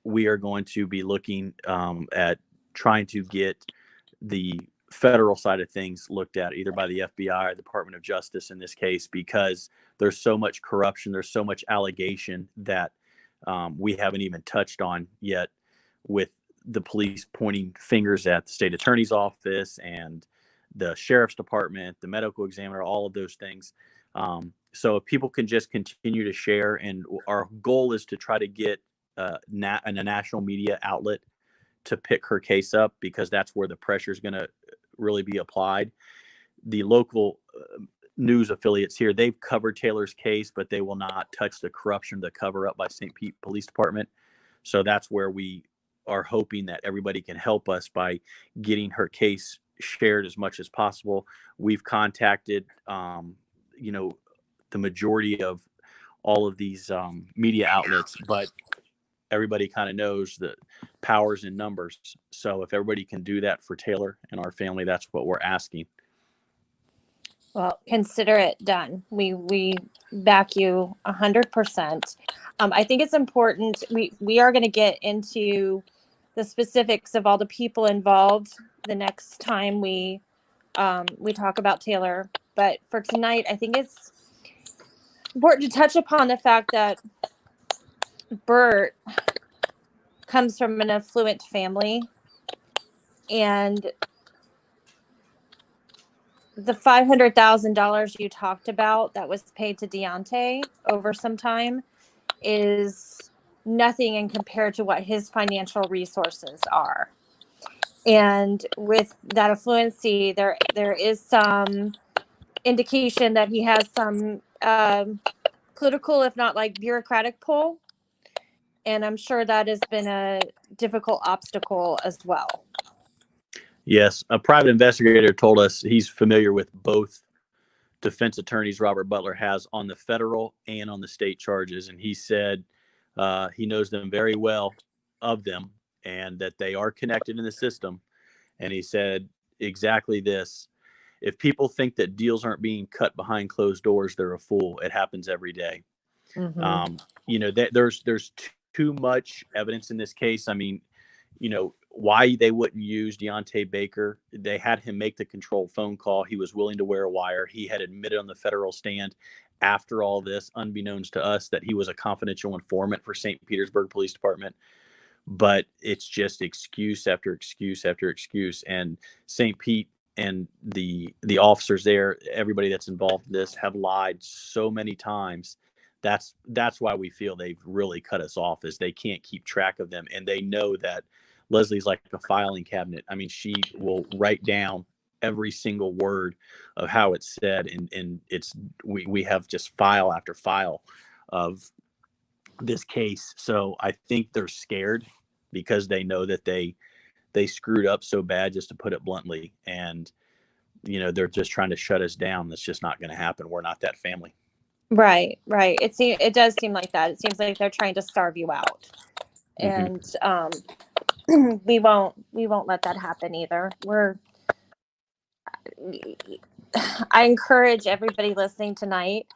we are going to be looking at trying to get the federal side of things looked at either by the FBI or the Department of Justice in this case, because there's so much corruption, there's so much allegation that we haven't even touched on yet, with the police pointing fingers at the state attorney's office and the sheriff's department, the medical examiner, all of those things. So if people can just continue to share, and our goal is to try to get a national media outlet to pick her case up, because that's where the pressure is going to really be applied. The local news affiliates here, they've covered Taylor's case, but they will not touch the corruption, the cover up by St. Pete Police Department. So that's where we are hoping that everybody can help us by getting her case shared as much as possible. We've contacted, the majority of all of these media outlets, but everybody kind of knows the powers in numbers. So if everybody can do that for Taylor and our family, that's what we're asking. Well, consider it done. We back you 100%. I think it's important. We are going to get into the specifics of all the people involved the next time we talk about Taylor. But for tonight, I think it's important to touch upon the fact that Bert comes from an affluent family, and the $500,000 you talked about that was paid to Deontay over some time is nothing in compared to what his financial resources are. And with that affluency, there is some indication that he has some political, if not like bureaucratic pull. And I'm sure that has been a difficult obstacle as well. Yes, a private investigator told us he's familiar with both defense attorneys Robert Butler has on the federal and on the state charges. And he said he knows them very well, of them, and that they are connected in the system. And he said exactly this: if people think that deals aren't being cut behind closed doors, they're a fool. It happens every day. Mm-hmm. There's too much evidence in this case. I mean, why they wouldn't use Deontay Baker. They had him make the controlled phone call. He was willing to wear a wire. He had admitted on the federal stand after all this, unbeknownst to us, that he was a confidential informant for St. Petersburg Police Department. But it's just excuse after excuse after excuse. And St. Pete and the officers there, everybody that's involved in this, have lied so many times. That's why we feel they've really cut us off, is they can't keep track of them. And they know that Leslie's like a filing cabinet. I mean, she will write down every single word of how it's said. And we have just file after file of this case. So I think they're scared because they know that they screwed up so bad, just to put it bluntly. And, they're just trying to shut us down. That's just not going to happen. We're not that family. Right. It does seem like that. It seems like they're trying to starve you out. Mm-hmm. And we won't let that happen either. I encourage everybody listening tonight,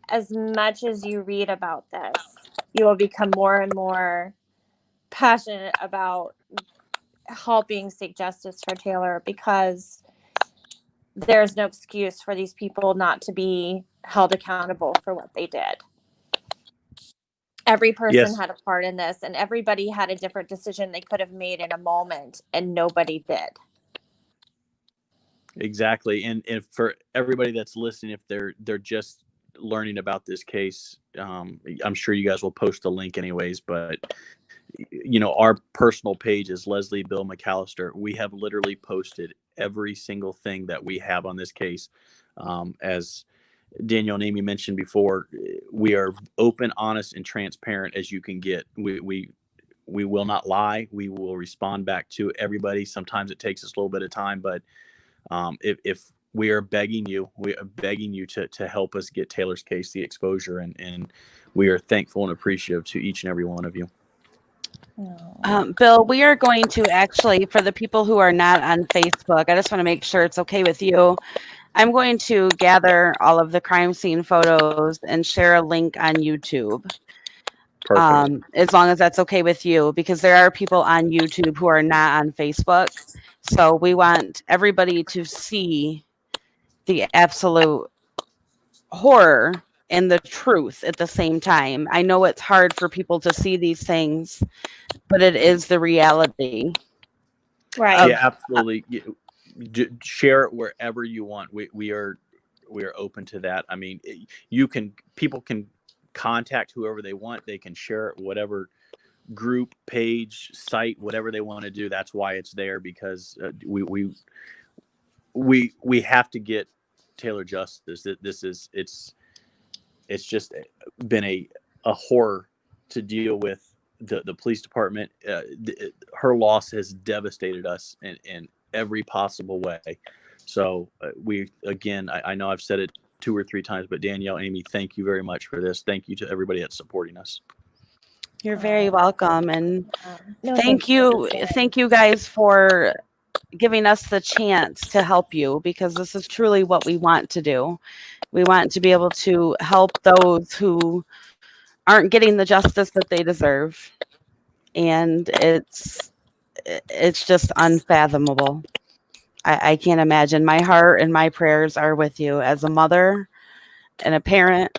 as much as you read about this, you will become more and more passionate about helping seek justice for Taylor, because there's no excuse for these people not to be held accountable for what they did. Every person had a part in this, and everybody had a different decision they could have made in a moment, and nobody did. Exactly. And for everybody that's listening, if they're just learning about this case, I'm sure you guys will post a link anyways, but our personal page is Leslie Bill McAllister. We have literally posted every single thing that we have on this case. As Daniel and Amy mentioned before, we are open, honest, and transparent as you can get. We will not lie. We will respond back to everybody. Sometimes it takes us a little bit of time, but if we are begging you to help us get Taylor's case the exposure, and we are thankful and appreciative to each and every one of you. Bill, we are going to actually, for the people who are not on Facebook, I just want to make sure it's okay with you. I'm going to gather all of the crime scene photos and share a link on YouTube. Perfect. As long as that's okay with you, because there are people on YouTube who are not on Facebook. So we want everybody to see the absolute horror and the truth at the same time. I know it's hard for people to see these things, but it is the reality. Right. Yeah, absolutely. Share it wherever you want. We are open to that. I mean, people can contact whoever they want. They can share it, whatever group, page, site, whatever they want to do. That's why it's there, because we have to get Taylor justice. It's just been a horror to deal with. The police department, her loss has devastated us in every possible way. So I know I've said it 2 or 3 times, but Danielle, Amy, thank you very much for this. Thank you to everybody that's supporting us. You're very welcome, and No, thank you guys for giving us the chance to help you, because this is truly what we want to do. We want to be able to help those who aren't getting the justice that they deserve, and it's just unfathomable. I can't imagine. My heart and my prayers are with you as a mother and a parent.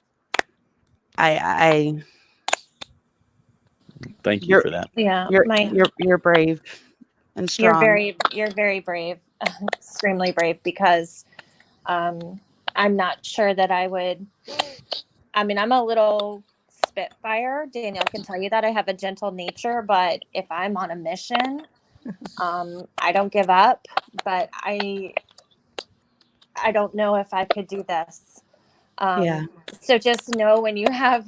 I Thank you for that. Yeah, you're brave and strong. you're very brave, extremely brave, because I'm not sure that I would. I mean, I'm a little spitfire. Danielle can tell you that. I have a gentle nature, but if I'm on a mission, I don't give up. But I don't know if I could do this. Yeah. So just know when you have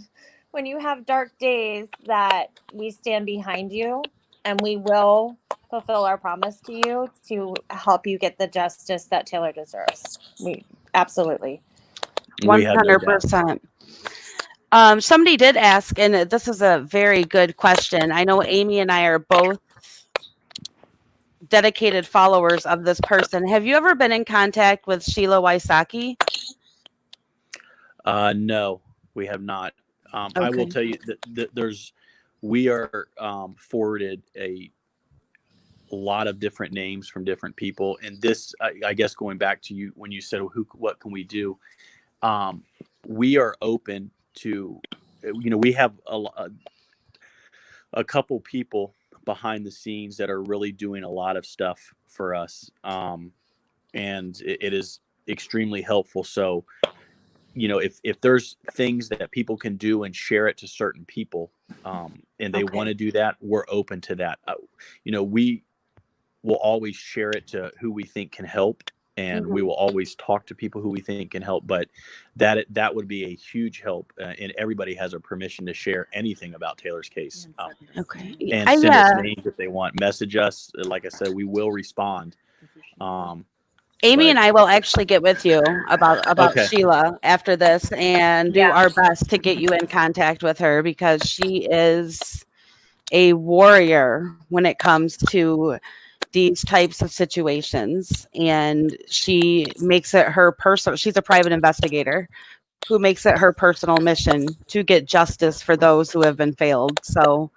dark days that we stand behind you, and we will fulfill our promise to you to help you get the justice that Taylor deserves. We absolutely. 100%. Somebody did ask, and this is a very good question. I know Amy and I are both dedicated followers of this person. Have you ever been in contact with Sheila Wysocki? No, we have not. Okay. I will tell you that we are forwarded a lot of different names from different people, and this, I guess, going back to you when you said, what can we do? We are open to, we have a couple people behind the scenes that are really doing a lot of stuff for us, and it is extremely helpful. So, if there's things that people can do and share it to certain people, and they want to do that, we're open to that. We will always share it to who we think can help, and we will always talk to people who we think can help. But that would be a huge help, and everybody has a permission to share anything about Taylor's case. And send us names if they want. Message us. Like I said, we will respond. Amy and I will actually get with you about Sheila after this and do our best to get you in contact with her, because she is a warrior when it comes to these types of situations, and she makes it her personal. She's a private investigator who makes it her personal mission to get justice for those who have been failed. So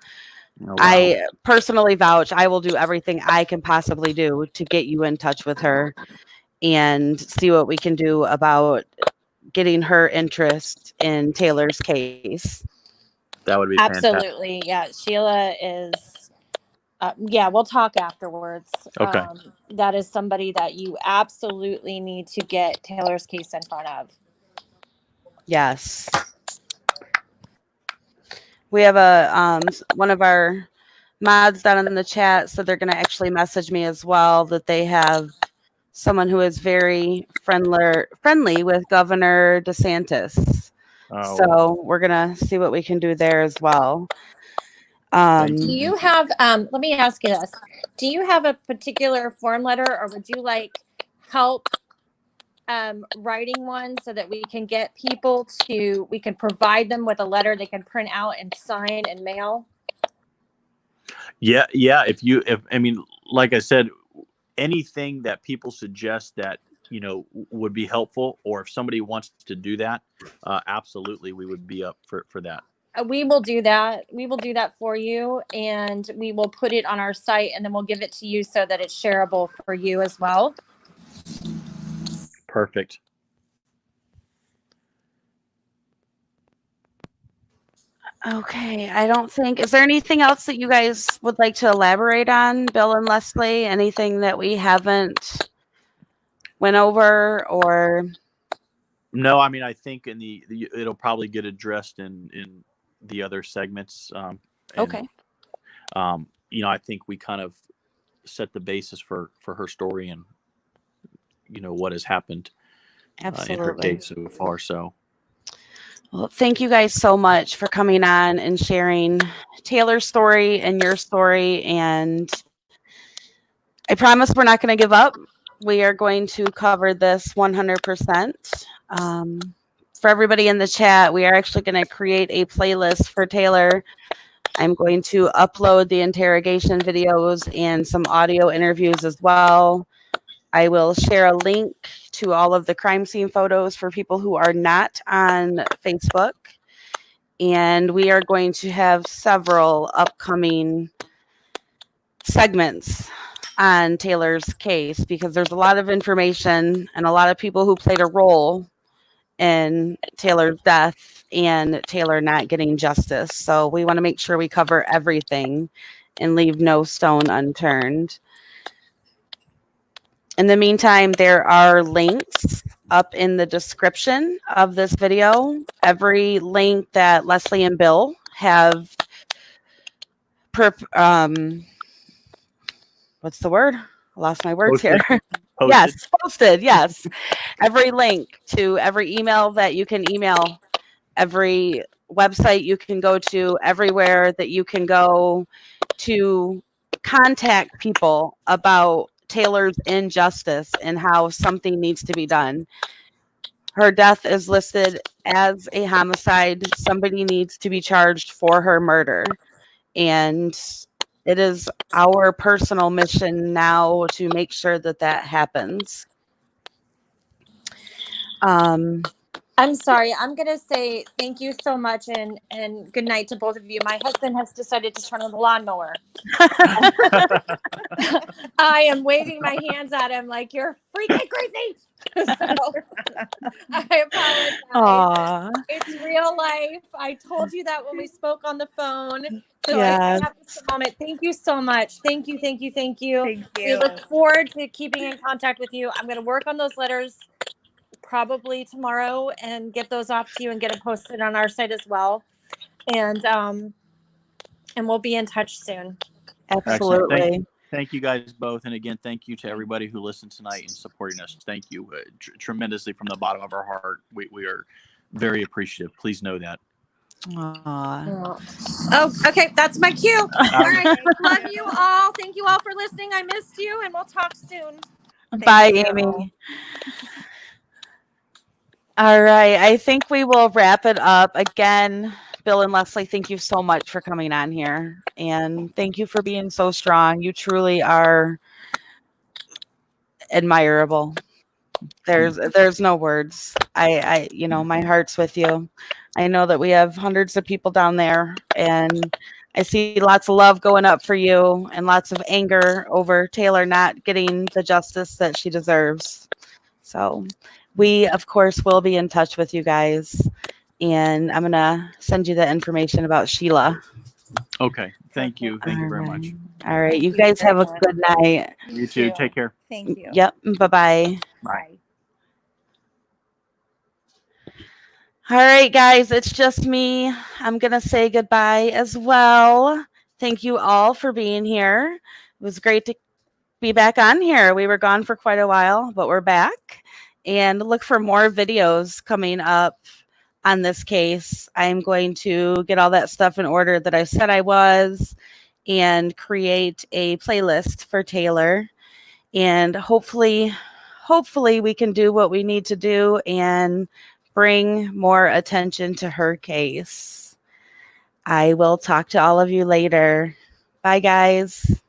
I personally vouch I will do everything I can possibly do to get you in touch with her and see what we can do about getting her interest in Taylor's case. That would be absolutely fantastic. Yeah, Sheila is. We'll talk afterwards. Okay. That is somebody that you absolutely need to get Taylor's case in front of. Yes. We have one of our mods down in the chat, so they're going to actually message me as well that they have someone who is very friendly with Governor DeSantis. So we're going to see what we can do there as well. Do you have, let me ask you this. Do you have a particular form letter, or would you like help writing one so that we can get people we can provide them with a letter they can print out and sign and mail? Yeah. If like I said, anything that people suggest that would be helpful, or if somebody wants to do that, absolutely, we would be up for that. We will do that. We will do that for you, and we will put it on our site, and then we'll give it to you so that it's shareable for you as well. Perfect. Okay, I don't think, is there anything else that you guys would like to elaborate on, Bill and Leslie? Anything that we haven't went over, or? No, I mean, I think it'll probably get addressed in the other segments. Okay. I think we kind of set the basis for her story and what has happened in her Absolutely. case so far. So, well, thank you guys so much for coming on and sharing Taylor's story and your story. And I promise we're not going to give up. We are going to cover this 100%. For everybody in the chat, we are actually going to create a playlist for Taylor. I'm going to upload the interrogation videos and some audio interviews as well. I will share a link to all of the crime scene photos for people who are not on Facebook. And we are going to have several upcoming segments on Taylor's case, because there's a lot of information and a lot of people who played a role in Taylor's death and Taylor not getting justice. So we want to make sure we cover everything and leave no stone unturned. In the meantime, there are links up in the description of this video. Every link that Leslie and Bill have what's the word? I lost my words posted. here. Yes, posted. Yes. Every link to every email that you can email, every website you can go to, everywhere that you can go to contact people about Taylor's injustice and how something needs to be done. Her death is listed as a homicide. Somebody needs to be charged for her murder. And it is our personal mission now to make sure that that happens. I'm sorry. I'm going to say thank you so much and good night to both of you. My husband has decided to turn on the lawnmower. I am waving my hands at him like, you're freaking crazy. So, I apologize. Aww. It's real life. I told you that when we spoke on the phone. So Yes. I have this moment. Thank you so much. Thank you. Thank you. Thank you. Thank We you. look forward to keeping in contact with you. I'm going to work on those letters probably tomorrow and get those off to you and get it posted on our site as well. And we'll be in touch soon. Absolutely. Thank you guys both. And again, thank you to everybody who listened tonight and supporting us. Thank you tremendously from the bottom of our heart. We are very appreciative. Please know that. Aww. Oh, okay. That's my cue. All right. Love you all. Thank you all for listening. I missed you, and we'll talk soon. Bye, Amy. All right. I think we will wrap it up. Again, Bill and Leslie, thank you so much for coming on here. And thank you for being so strong. You truly are admirable. There's no words. I my heart's with you. I know that we have hundreds of people down there, and I see lots of love going up for you and lots of anger over Taylor not getting the justice that she deserves. So we, of course, will be in touch with you guys, and I'm going to send you the information about Sheila. Okay. Thank you. Thank you very much. All right. You guys have a good night. You too. Take care. Thank you. Yep. Bye-bye. Bye. All right, guys, it's just me. I'm going to say goodbye as well. Thank you all for being here. It was great to be back on here. We were gone for quite a while, but we're back. And look for more videos coming up on this case. I'm going to get all that stuff in order that I said I was and create a playlist for Taylor. And hopefully we can do what we need to do and bring more attention to her case. I will talk to all of you later. Bye, guys.